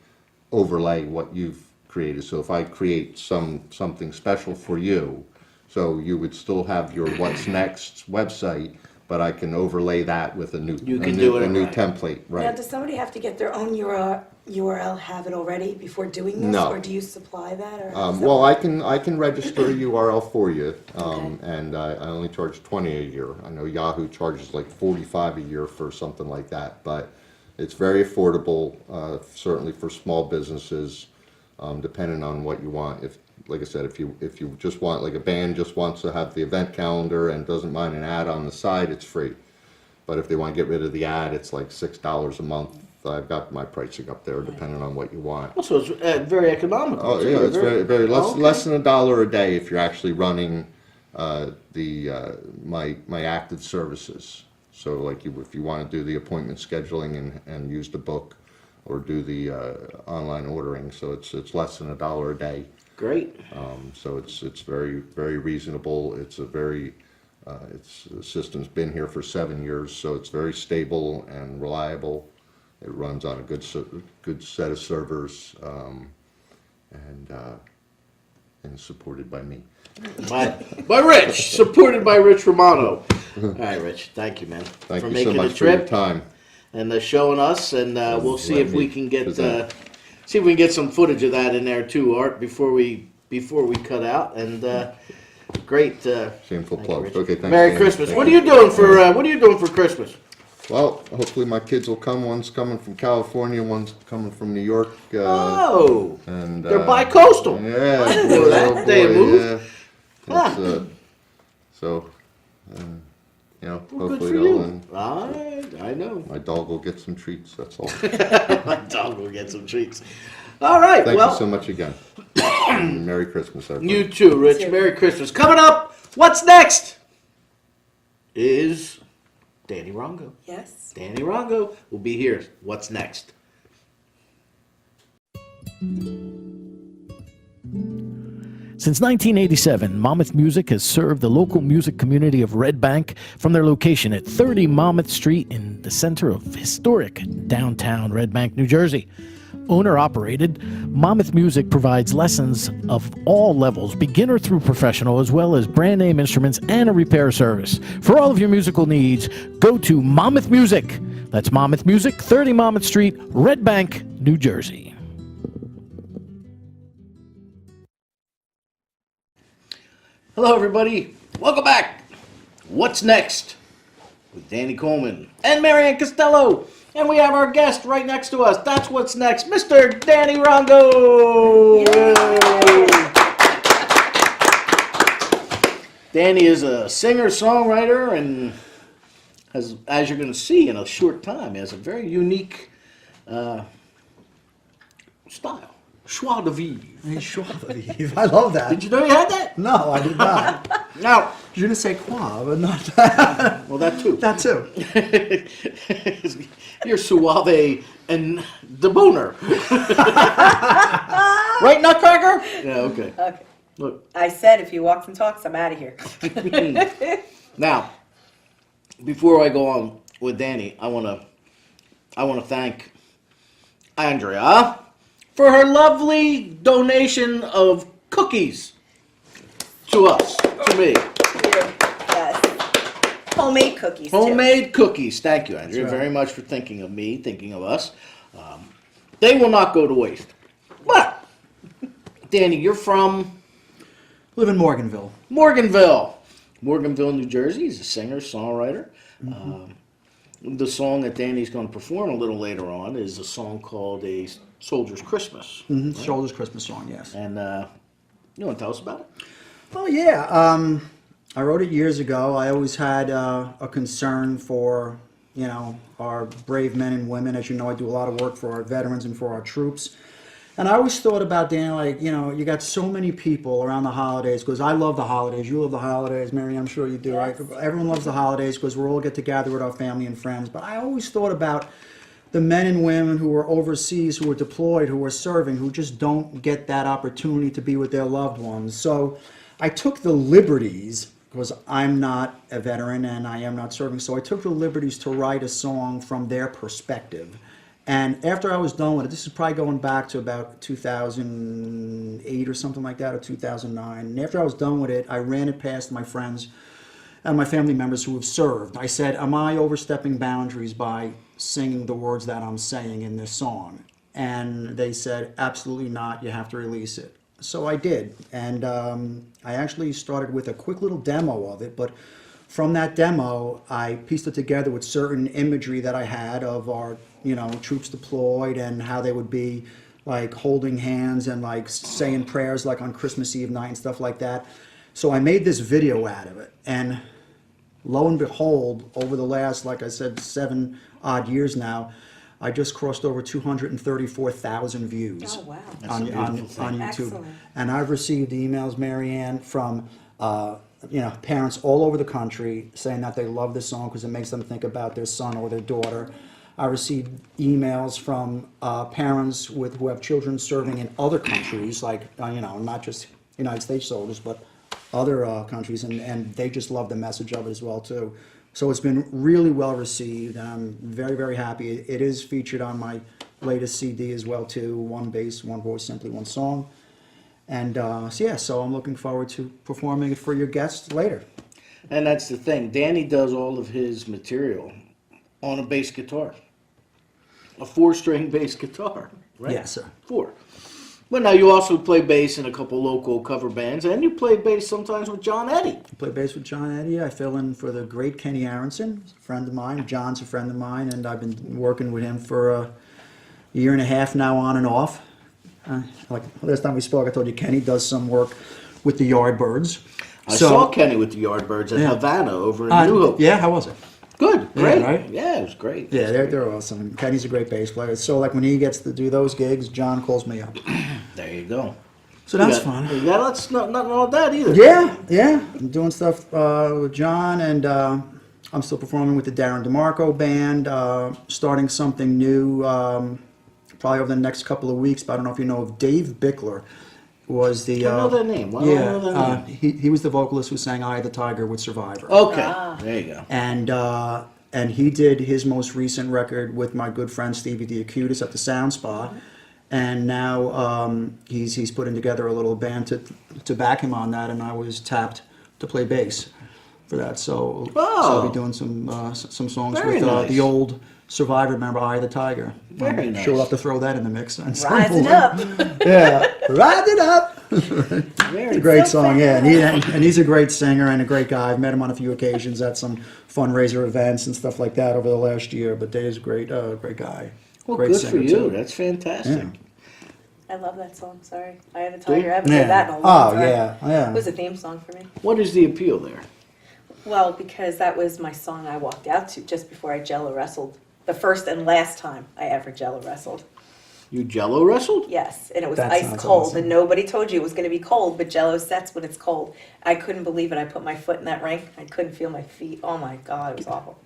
overlay what you've created. So if I create something special for you, so you would still have your What's Next website, but I can overlay that with a new template, Now, right? does somebody have to get their own URL, have it already before doing this? No. Or do you supply that? Or how does that Well, work? I can register a URL for you, Okay. and I only charge 20 a year. I know Yahoo charges like 45 a year for something like that, but it's very affordable, certainly for small businesses, depending on what you want. If, like I said, if you just want, like a band just wants to have the event calendar and doesn't mind an ad on the side, it's free. But if they want to get rid of the ad, it's like $6 a month. I've got my pricing up there, depending on what you want. Also, it's very economical. Oh too. yeah, it's very less Okay. less than $1 a day if you're actually running my active services. So like if you want to do the appointment scheduling and use the book, or do the online ordering, so it's less than $1 a day. Great. So it's very reasonable. It's a very the system's been here for 7 years, so it's very stable and reliable. It runs on a good set of servers, and supported by me. By Rich, supported by Rich Romano. All right, Rich, thank you, man, Thank for you making so much the for your trip time. and showing us, and we'll see let if we me can get present. some footage of that in there too, Art, before we cut out. And great. Shameful thank plug. you, Rich. Okay, thanks. Merry Dan. Christmas. Thank What are you doing for Christmas? Well, hopefully my kids will come. One's coming from California, one's coming from New York. Oh, And they're bi-coastal. Yeah, I didn't know that. boy, They moved. yeah. Ah. It's, so, you know, Well, good hopefully for they'll. you. I know. My dog will get some treats. That's all. My dog will get some treats. All right. Thank well, you so much again. Merry Christmas, everybody. you too, Rich. too. Merry Christmas. Coming up, what's next? Is Danny Rongo. Yes. Danny Rongo will be here. What's next? Since 1987, Monmouth Music has served the local music community of Red Bank from their location at 30 Monmouth Street in the center of historic downtown Red Bank, New Jersey. Owner-operated, Monmouth Music provides lessons of all levels, beginner through professional, as well as brand name instruments and a repair service. For all of your musical needs, go to Monmouth Music. That's Monmouth Music, 30 Monmouth Street, Red Bank, New Jersey. Hello, everybody. Welcome back. What's next? With Danny Coleman and Maryann Castello. And we have our guest right next to us. That's what's next, Mr. Danny Rongo. Danny is a singer, songwriter, and as you're going to see in a short time, he has a very unique style. Joie de vivre. Hey, sure, Yves. I love that. Did you know you had that? No, I did not. Now, Je ne sais quoi, but not that. well, that too. That too. You're suave and the boner. Right, Nutcracker? Yeah, okay. Okay. Look, I said if he walks and talks, I'm out of here. now, before I go on with Danny, I want to thank Andrea for her lovely donation of cookies to us, to me. Yes. Homemade cookies, too. Homemade cookies. Thank you, Andrea, That's right. very much for thinking of me, thinking of us. They will not go to waste. But, Danny, you're from Live in Morganville. Morganville, New Jersey. He's a singer, songwriter. The song that Danny's going to perform a little later on is a song called A Soldier's Christmas. Shoulder's Christmas song, yes. And you want to tell us about it? Well, yeah. I wrote it years ago. I always had a concern for, our brave men and women. As you know, I do a lot of work for our veterans and for our troops. And I always thought about, Dan, like, you got so many people around the holidays, because I love the holidays. You love the holidays, Mary, I'm sure you do, Yes. right? Everyone loves the holidays because we're all get together with our family and friends. But I always thought about the men and women who were overseas, who were deployed, who were serving, who just don't get that opportunity to be with their loved ones. So I took the liberties, because I'm not a veteran and I am not serving, so I took the liberties to write a song from their perspective. And after I was done with it, this is probably going back to about 2008 or something like that, or 2009. And after I was done with it, I ran it past my friends and my family members who have served. I said, am I overstepping boundaries by singing the words that I'm saying in this song? And they said, absolutely not, you have to release it. So I did. And I actually started with a quick little demo of it, but from that demo, I pieced it together with certain imagery that I had of our, troops deployed and how they would be like holding hands and like saying prayers like on Christmas Eve night and stuff like that. So I made this video out of it. And lo and behold, over the last, like I said, 7 odd years now, I just crossed over 234,000 views Oh, wow. on YouTube. Excellent. And I've received emails, Maryann, from parents all over the country saying that they love this song because it makes them think about their son or their daughter. I received emails from parents who have children serving in other countries, like not just United States soldiers, but other countries, and they just love the message of it as well too. So it's been really well received, and I'm very, very happy. It is featured on my latest CD as well too. One bass, one voice, simply one song. And so I'm looking forward to performing it for your guests later. And that's the thing. Danny does all of his material on a bass guitar. A 4-string bass guitar, right? Yes, sir. 4. But now you also play bass in a couple local cover bands, and you play bass sometimes with John Eddy. I play bass with John Eddy. I fill in for the great Kenny Aronson, a friend of mine. John's a friend of mine, and I've been working with him for a year and a half now, on and off. Like last time we spoke, I told you Kenny does some work with the Yardbirds. I saw Kenny with the Yardbirds at Havana over in New Hope. Yeah, how was it? Good, great. Yeah, right? Yeah, it was great. Yeah, they're awesome. Kenny's a great bass player. So like when he gets to do those gigs, John calls me up. There you go. So that's fun. Yeah, that's nothing wrong with that either. Yeah. I'm doing stuff with John, and I'm still performing with the Darren DeMarco band, starting something new probably over the next couple of weeks. But I don't know if you know of Dave Bickler. Was the I know that name. Why don't I know that name? He was the vocalist who sang "Eye of the Tiger" with Survivor. Okay, there you go. And he did his most recent record with my good friend Stevie Diacutis at the Sound Spa, and now he's putting together a little band to back him on that, and I was tapped to play bass for that. So I'll be doing some songs Very with nice. the old Survivor member, Eye of the Tiger. Very nice. Sure, we'll have to throw that in the mix. And Rise it up. Yeah, rise it up. Very It's a great song, yeah. And he's a great singer and a great guy. I've met him on a few occasions at some fundraiser events and stuff like that over the last year. But Dave's a great guy. Well, great good for singer, you. too. That's fantastic. Yeah. I love that song. Sorry, I Have a Tiger. I haven't heard that in a long time. yeah. It was a theme song for me. What is the appeal there? Well, because that was my song I walked out to just before I Jello wrestled. The first and last time I ever Jello wrestled. You Jello wrestled? Yes, and it was That ice sounds cold, awesome. and nobody told you it was going to be cold, but Jello sets when it's cold. I couldn't believe it. I put my foot in that ring. I couldn't feel my feet. Oh my God, it was awful.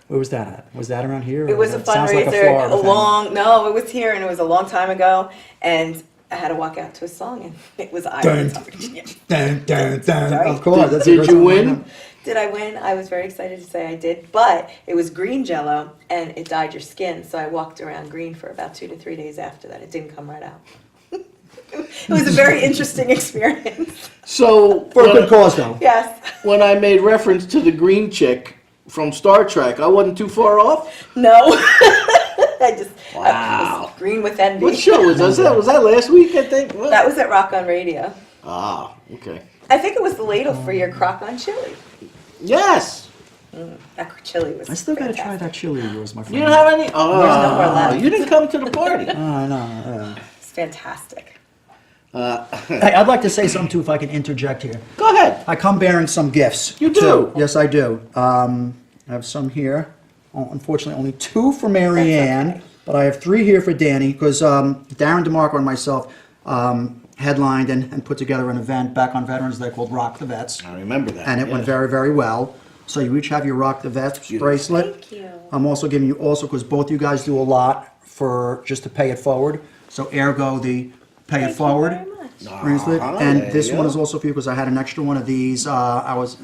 Where was that at? Was that around here? It was a Sounds like fundraiser, Florida thing. no, it was here, and it was a long time ago, and I had to walk out to a song, and it was I Have a Tiger. Yeah. Dun, dun, dun. Sorry. Of course. That's a Did great you song. win? Did I win? I was very excited to say I did, but it was green Jello, and it dyed your skin, so I walked around green for about 2 to 3 days after that. It didn't come right out. It was a very interesting experience. So, For a good cause, though. Yes. when I made reference to the green chick from Star Trek, I wasn't too far off? No. I Wow. was green with envy. What show was that? Was that last week, I think? What? That was at Rock on Radio. Ah, okay. I think it was the ladle for your crock on chili. Yes! That chili was I still got to try fantastic. that chili of yours, my friend. You didn't have any? Oh, There's no more left. you didn't come to the party. No. It's fantastic. Hey, I'd like to say something, too, if I can interject here. Go ahead. I come bearing some gifts. You do? too. Yes, I do. I have some here. Unfortunately, only 2 for Maryann, okay. but I have 3 here for Danny because Darren DeMarco and myself headlined and put together an event back on Veterans Day called Rock the Vets, I remember that. and it went yes. very, very well. So you each have your Rock the Vets Beautiful. bracelet. Thank you. I'm also giving you because both you guys do a lot for just to pay it forward. So ergo the pay it Thank forward. you very much. Bracelet. Ah, And there this you one go. is also for you because I had an extra one of these. I was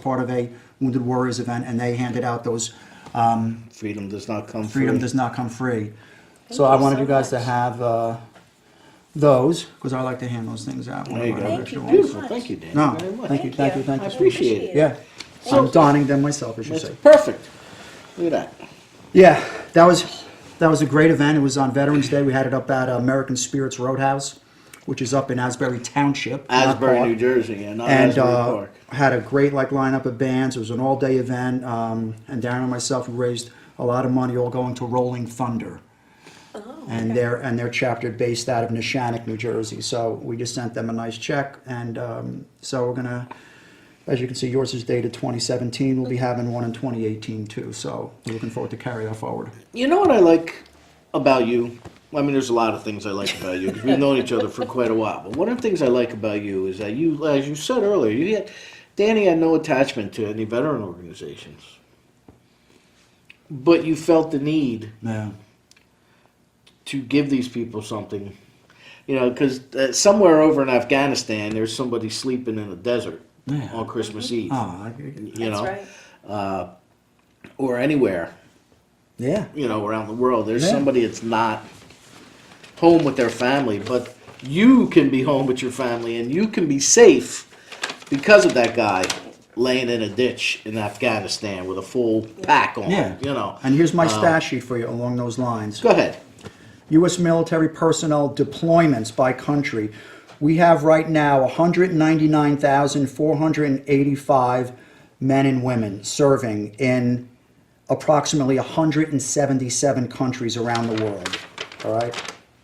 part of a Wounded Warriors event, and they handed out those Freedom does not come Freedom free. does not come free. So I wanted you guys to have those, because I like to hand those things out. There you go. Thank you very Beautiful. much. Thank you, Dan. No, very much. thank you, thank you, thank I you. appreciate it. Yeah, I'm donning them myself, as you That's say. perfect. Look at that. Yeah, that was a great event. It was on Veterans Day. We had it up at American Spirits Roadhouse, which is up in Asbury Township, not Asbury, Park. New Jersey, yeah, not And Asbury Park. had a great lineup of bands. It was an all-day event, and Darren and myself raised a lot of money, all going to Rolling Thunder. And their chapter based out of Neshannock, New Jersey. So we just sent them a nice check, and so we're gonna, as you can see, yours is dated 2017. We'll be having one in 2018 too. So we're looking forward to carry that forward. You know what I like about you? I mean, there's a lot of things I like about you because we've known each other for quite a while. But one of the things I like about you is that you, as you said earlier, Danny had no attachment to any veteran organizations, but you felt the need Yeah. to give these people something, because somewhere over in Afghanistan, there's somebody sleeping in the desert Yeah. on Christmas Eve, Oh, That's right. or anywhere, yeah. around the world. There's Yeah. somebody that's not home with their family, but you can be home with your family and you can be safe because of that guy laying in a ditch in Afghanistan with a full pack on. Yeah. And here's my stat sheet for you along those lines. Go ahead. U.S. military personnel deployments by country. We have right now 199,485 men and women serving in approximately 177 countries around the world. All right?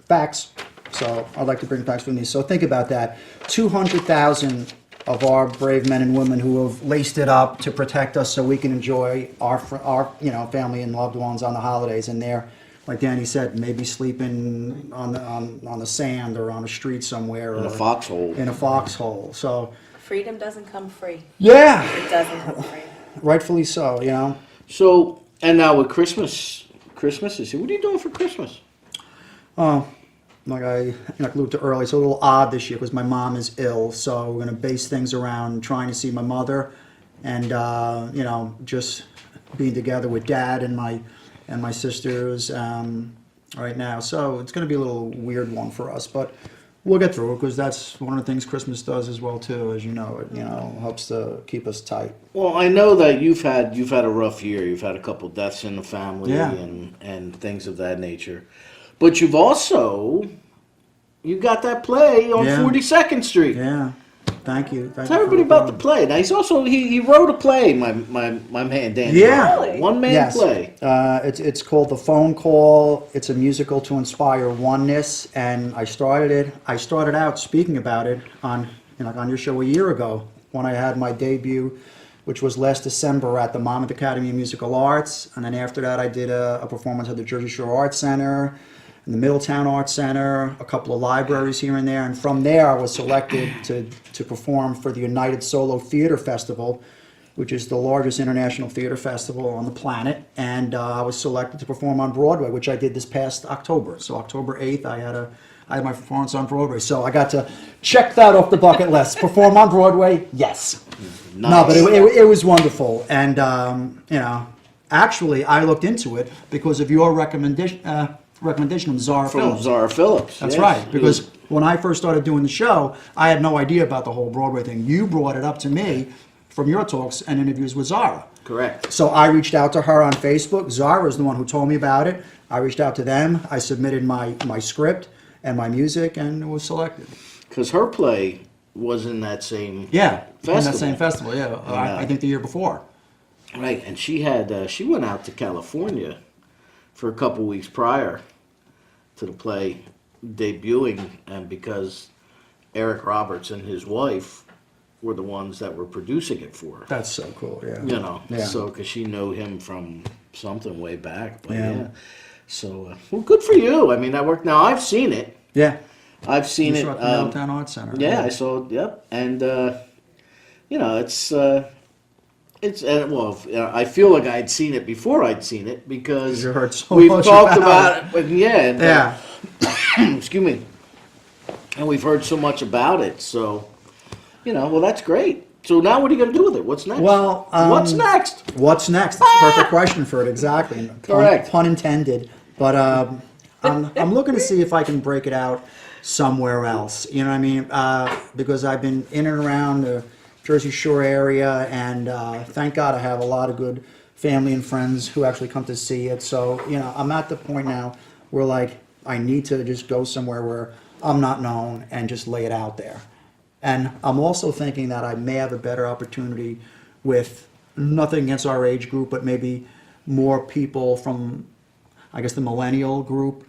Facts. So I'd like to bring facts with me. So think about that. 200,000 of our brave men and women who have laced it up to protect us so we can enjoy our family and loved ones on the holidays, and they're, like Danny said, maybe sleeping on the sand or on a street somewhere, In or a foxhole. in a foxhole. So Freedom doesn't come free. yeah, It doesn't come free. rightfully so. So, and now with Christmas is here. What are you doing for Christmas? Like I alluded to earlier, it's a little odd this year because my mom is ill, so we're going to base things around trying to see my mother, and just being together with Dad and my sisters right now. So it's going to be a little weird one for us, but we'll get through it because that's one of the things Christmas does as well too. As you know, it helps to keep us tight. Well, I know that you've had a rough year. You've had a couple deaths in the family Yeah. and things of that nature. But you've also got that play on Yeah. 42nd Street. Yeah, thank you. Tell everybody about the play. Now he's also he wrote a play. My man Danny. Yeah. Really? One man Yes. play. It's called The Phone Call. It's a musical to inspire oneness, and I started out speaking about it on your show a year ago when I had my debut, which was last December at the Monmouth Academy of Musical Arts, and then after that I did a performance at the Jersey Shore Arts Center, and the Middletown Arts Center, a couple of libraries here and there, and from there I was selected to perform for the United Solo Theater Festival, which is the largest international theater festival on the planet, and I was selected to perform on Broadway, which I did this past October. So October 8th, I had my performance on Broadway. So I got to check that off the bucket list. Perform on Broadway, yes. Nice. No, but it was wonderful, and actually I looked into it because of your recommendation of Zara From Phillips. Zara Phillips. That's yes. right, because when I first started doing the show, I had no idea about the whole Broadway thing. You brought it up to me from your talks and interviews with Zara. Correct. So I reached out to her on Facebook. Zara is the one who told me about it. I reached out to them. I submitted my script and my music, and it was selected. Because her play was in that same Yeah, in festival. that same festival, yeah. I think the year before. Right, and she went out to California for a couple weeks prior to the play debuting, and because Eric Roberts and his wife were the ones that were producing it for her. That's so cool, yeah. Yeah. So because she knew him from something way back. But Yeah. yeah. So, well, good for you. I mean, that worked. Now, I've seen it. Yeah. I've seen You it. saw it at the Middletown Arts Center. Yeah, I saw it. Yep, and it's I feel like I'd seen it before I'd seen it because You heard so we've much talked about about it. But yeah, Yeah. excuse me, and we've heard so much about it. So, well, that's great. So now what are you going to do with it? What's next? Well, what's next? What's next? That's a perfect question for it, exactly. Correct. Pun intended. But I'm looking to see if I can break it out somewhere else. You know what I mean? Because I've been in and around the Jersey Shore area, and thank God I have a lot of good family and friends who actually come to see it. So, you know, I'm at the point now where, like, I need to just go somewhere where I'm not known and just lay it out there. And I'm also thinking that I may have a better opportunity with, nothing against our age group, but maybe more people from, I guess, the millennial group,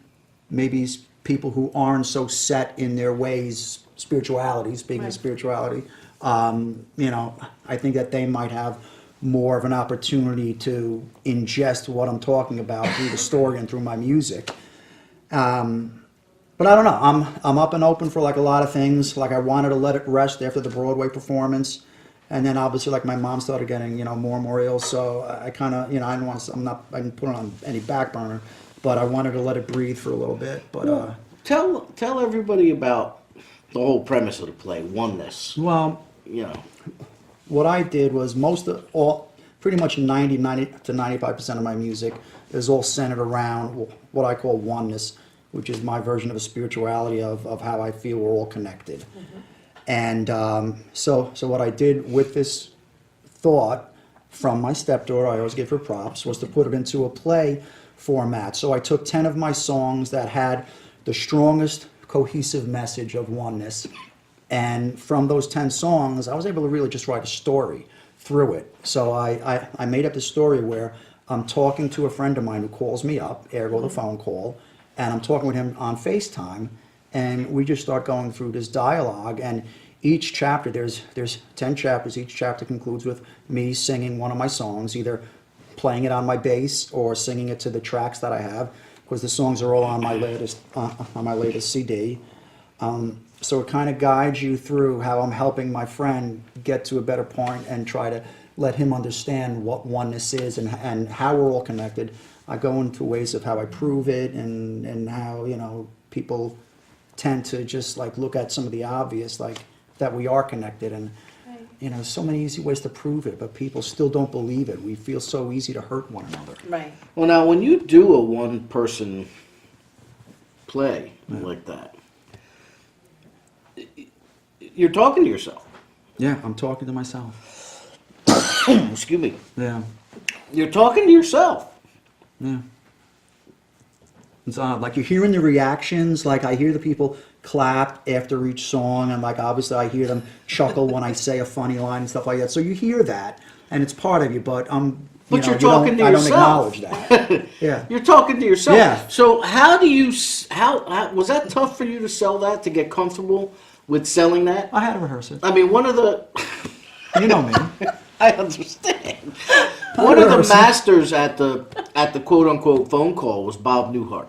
maybe people who aren't so set in their ways, spirituality, speaking of spirituality, you know, I think that they might have more of an opportunity to ingest what I'm talking about through the story and through my music. But I don't know. I'm up and open for like a lot of things. Like I wanted to let it rest after the Broadway performance, and then obviously like my mom started getting more and more ill. So I kind of I didn't want to. I didn't put it on any back burner, but I wanted to let it breathe for a little bit. But Tell everybody about the whole premise of the play, Oneness. well, what I did was pretty much 90 to 95% of my music is all centered around what I call oneness, which is my version of a spirituality of how I feel we're all connected. And so what I did with this thought from my stepdaughter, I always give her props, was to put it into a play format. So I took 10 of my songs that had the strongest cohesive message of oneness. And from those 10 songs, I was able to really just write a story through it. So I made up the story where I'm talking to a friend of mine who calls me up, ergo the phone call, and I'm talking with him on FaceTime, and we just start going through this dialogue. And each chapter, there's 10 chapters. Each chapter concludes with me singing one of my songs, either playing it on my bass or singing it to the tracks that I have, because the songs are all on my latest CD. So it kind of guides you through how I'm helping my friend get to a better point and try to let him understand what oneness is and how we're all connected. I go into ways of how I prove it and how, people tend to just like look at some of the obvious, like that we are connected, and so many easy ways to prove it, but people still don't believe it. We feel so easy to hurt one another. Right. Well, now, when you do a one-person play like that, you're talking to yourself. Yeah, I'm talking to myself. Excuse me. Yeah. You're talking to yourself. Yeah. It's odd. Like you're hearing the reactions. Like I hear the people clap after each song, and like obviously I hear them chuckle when I say a funny line and stuff like that. So you hear that, and it's part of you. But you're talking to yourself. I don't acknowledge that. Yeah. You're talking to yourself. Yeah. So how was that tough for you to sell that, to get comfortable with selling that? I had to rehearse it. I mean, one of the You know me. I understand. One of the masters at the quote unquote phone call was Bob Newhart.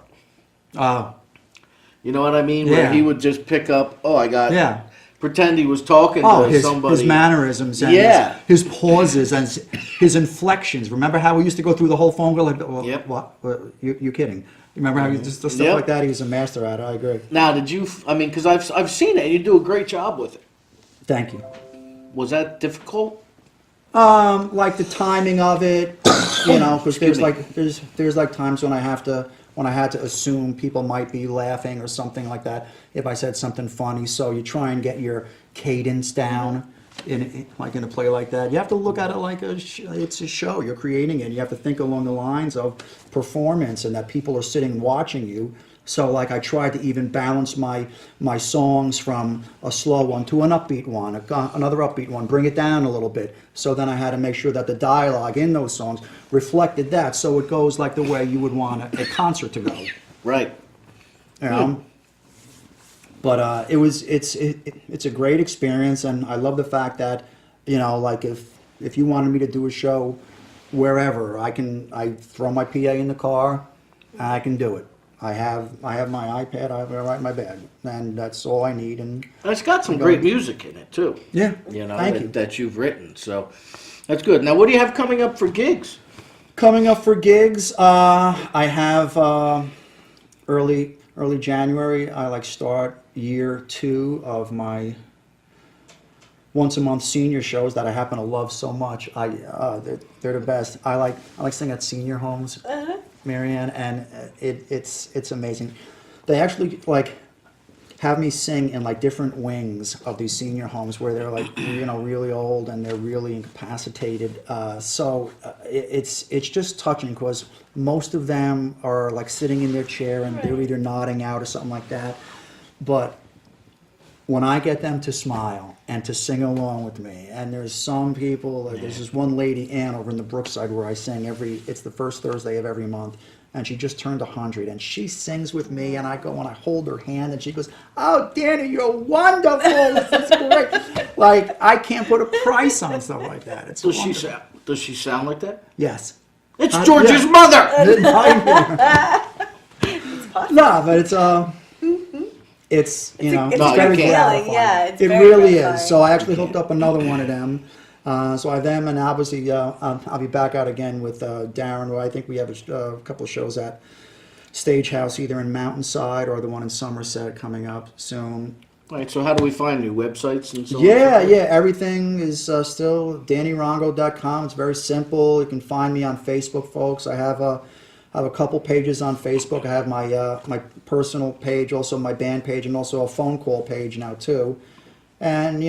You know what I mean? Where Yeah. he would just pick up, Yeah. pretend he was talking to somebody. His mannerisms and his pauses and his inflections. Remember how we used to go through the whole phone call? Like, well, Yep. what? You're kidding. Remember how you just stuff Yep. like that? He was a master at it. I agree. Now, did you? I mean, because I've seen it. You do a great job with it. Thank you. Was that difficult? Like the timing of it, because Excuse me. there's like times when I had to assume people might be laughing or something like that if I said something funny. So you try and get your cadence down in a play like that. You have to look at it like it's a show. You're creating it. You have to think along the lines of performance and that people are sitting watching you. So like I tried to even balance my songs from a slow one to an upbeat one, another upbeat one, bring it down a little bit. So then I had to make sure that the dialogue in those songs reflected that, so it goes like the way you would want a concert to go. Right. But it's a great experience, and I love the fact that like if you wanted me to do a show wherever, I throw my PA in the car, and I can do it. I have my iPad. I have it right in my bag, and that's all I need. And it's got some great music in it too. Yeah, thank you. That you've written. So that's good. Now, what do you have coming up for gigs? Coming up for gigs, I have early January. I start year 2 of my once a month senior shows that I happen to love so much. They're the best. I like singing at senior homes, Maryann, and it's amazing. They actually like have me sing in like different wings of these senior homes where they're like really old and they're really incapacitated. It's just touching because most of them are like sitting in their chair and they're either nodding out or something like that. But when I get them to smile and to sing along with me, and there's some people, like there's this one lady, Ann, over in the Brookside where I sing it's the first Thursday of every month, and she just turned 100, and she sings with me, and I go and I hold her hand, and she goes, "Oh, Danny, you're wonderful, this is great." Like, I can't put a price on stuff like that. It's wonderful. Does she sound like that? Yes. It's George's mother! No, but it's it's It's very very gratifying. feeling, yeah. It's It very really gratifying. is. So I actually hooked up another one of them. So I have them, and obviously I'll be back out again with Darren, who I think we have a couple of shows at Stage House, either in Mountainside or the one in Somerset coming up soon. All right, so how do we find you? Websites and so on? Yeah, everything is still DannyRongo.com. It's very simple. You can find me on Facebook, folks. I have a couple pages on Facebook. I have my personal page, also my band page, and also a phone call page now too. And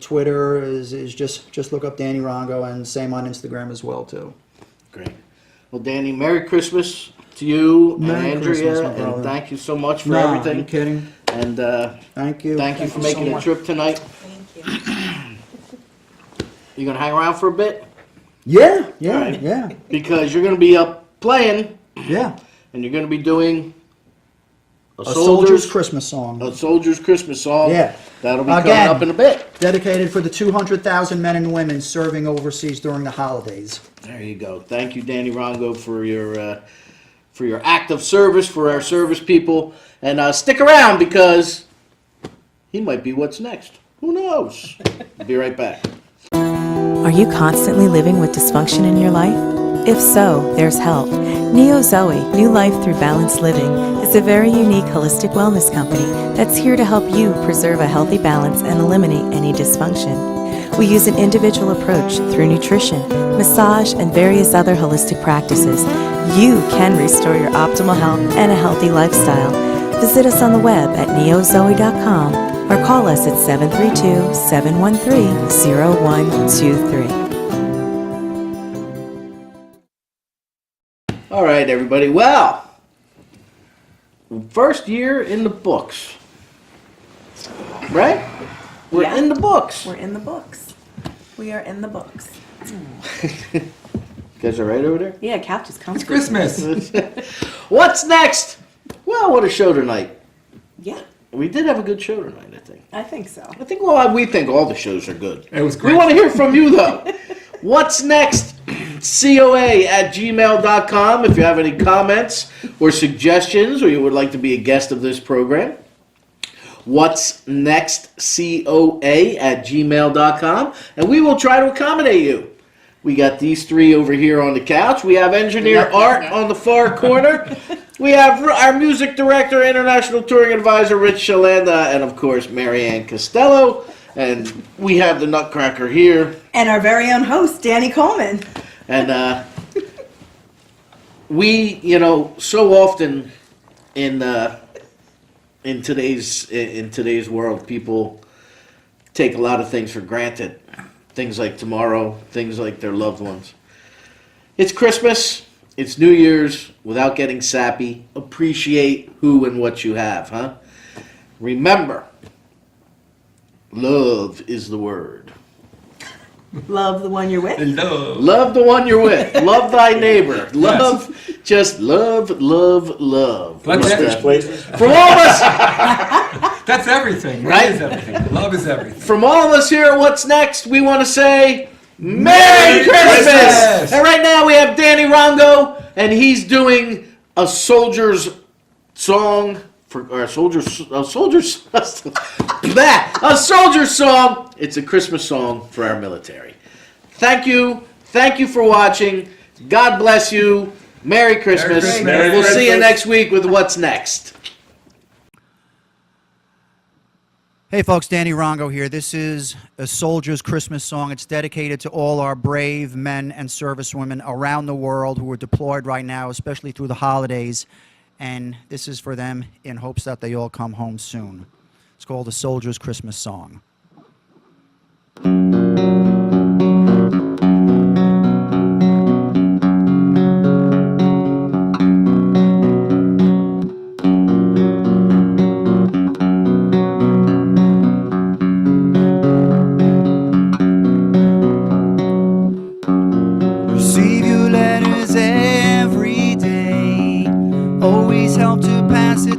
Twitter is just look up Danny Rongo, and same on Instagram as well too. Great. Well, Danny, Merry Christmas to you Merry and Christmas, Andrea, my brother. and thank you so much for No, everything. are you kidding? And Thank you. thank you for so making the much. trip tonight. Thank you. You gonna hang around for a bit? Yeah, All right. yeah, Because you're gonna be up playing, yeah. and you're gonna be doing A soldier's Christmas song. a soldier's Christmas song. Yeah. That'll be coming Again. up in a bit. Dedicated for the 200,000 men and women serving overseas during the holidays. There you go. Thank you, Danny Rongo, for your act of service for our service people, and stick around because he might be what's next. Who knows? Be right back. Are you constantly living with dysfunction in your life? If so, there's help. Neo Zoe, New Life Through Balanced Living, is a very unique holistic wellness company that's here to help you preserve a healthy balance and eliminate any dysfunction. We use an individual approach through nutrition, massage, and various other holistic practices. You can restore your optimal health and a healthy lifestyle. Visit us on the web at neozoe.com or call us at 732-713-0123. All right, everybody. Well, first year in the books, right? We're Yeah. in the books. We're in the books. We are in the books. You guys all right over there? Yeah, couch is comfy. It's Christmas. What's next? Well, what a show tonight. Yeah, We did have a good show tonight, I think. I think so. We think all the shows are good. It was We great. want to hear from you, though. What's next? COA@gmail.com if you have any comments or suggestions or you would like to be a guest of this program. What's next? COA@gmail.com, and we will try to accommodate you. We got these three over here on the couch. We have engineer Art on the far corner. We have our music director, international touring advisor Rich Shalanda, and of course Maryann Castello. And we have the Nutcracker here. And our very own host, Danny Coleman. And we, so often in today's world, people take a lot of things for granted. Things like tomorrow, things like their loved ones. It's Christmas, it's New Year's. Without getting sappy, appreciate who and what you have, huh? Remember, love is the word. Love the one you're with. Hello. Love the one you're with. Love thy neighbor. Love, just love, love, love. That's From it. all of us, That's everything. Right? It is everything. Love is everything. from all of us here at What's Next, we want to say Merry Christmas! Christmas! And right now we have Danny Rongo, and he's doing a soldier's song for a soldier's a soldier's song. It's a Christmas song for our military. Thank you for watching. God bless you. Merry Christmas. Christmas. We'll Merry see you Christmas. next week with What's Next. Hey folks, Danny Rongo here. This is a soldier's Christmas song. It's dedicated to all our brave men and servicewomen around the world who are deployed right now, especially through the holidays. And this is for them in hopes that they all come home soon. It's called a soldier's Christmas song.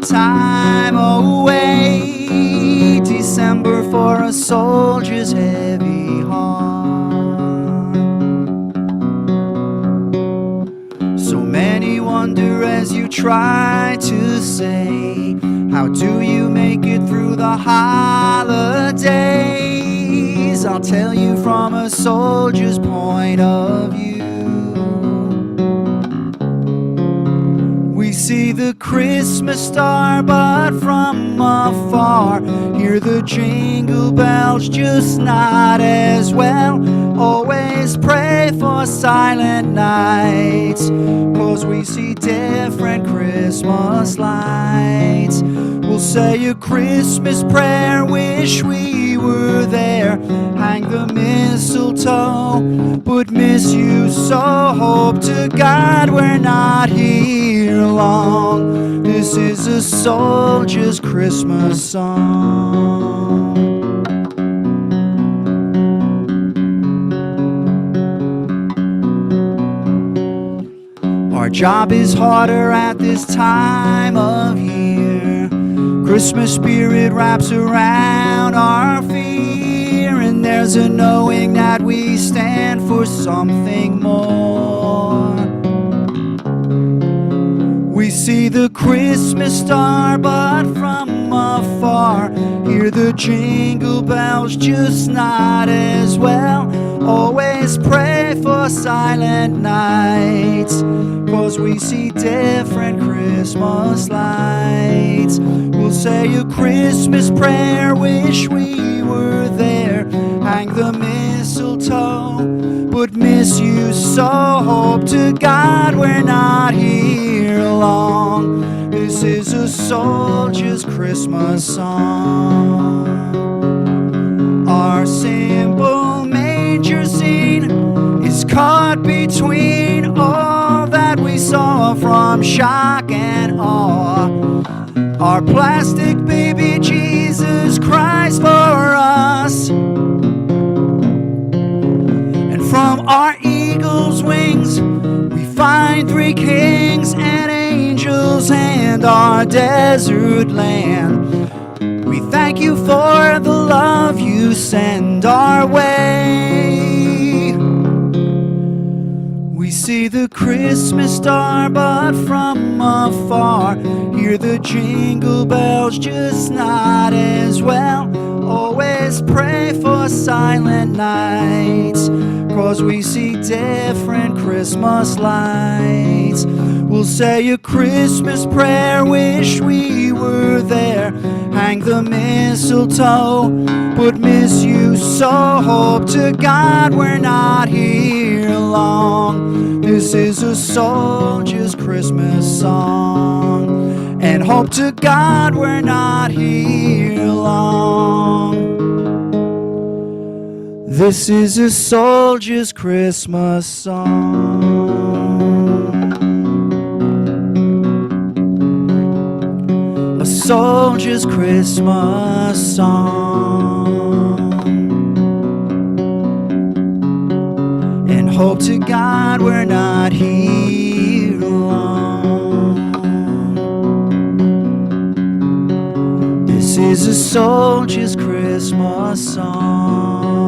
Time away, December for a soldier's heavy heart. So many wonder as you try to say, how do you make it through the holidays? I'll tell you from a soldier's point of view. We see the Christmas star, but from afar, hear the jingle bells, just not as well. Always pray for silent nights, 'cause we see different Christmas lights. We'll say a Christmas prayer, wish we were there, hang the mistletoe, but miss you so, hope to God we're not here long. This is a soldier's Christmas song. Our job is harder at this time of year. Christmas spirit wraps around our fear, and there's a knowing that we stand for something more. We see the Christmas star, but from afar, hear the jingle bells, just not as well. Always pray for silent nights, 'cause we see different Christmas lights. We'll say a Christmas prayer, wish we were there, hang the mistletoe, but miss you so, hope to God we're not here long. This is a soldier's Christmas song. Our simple manger scene is caught between all that we saw from shock and awe. Our plastic baby Jesus cries for us, and from our eagle's wings we find three kings and angels and our desert land. We thank you for the love you send our way. We see the Christmas star, but from afar, hear the jingle bells, just not as well. Always pray for silent nights, 'cause we see different Christmas lights. We'll say a Christmas prayer, wish we were there, hang the mistletoe, but miss you so, hope to God we're not here long. This is a soldier's Christmas song, and hope to God we're not here long. This is a soldier's Christmas song. A soldier's Christmas song. And hope to God we're not here long. This is a soldier's Christmas song.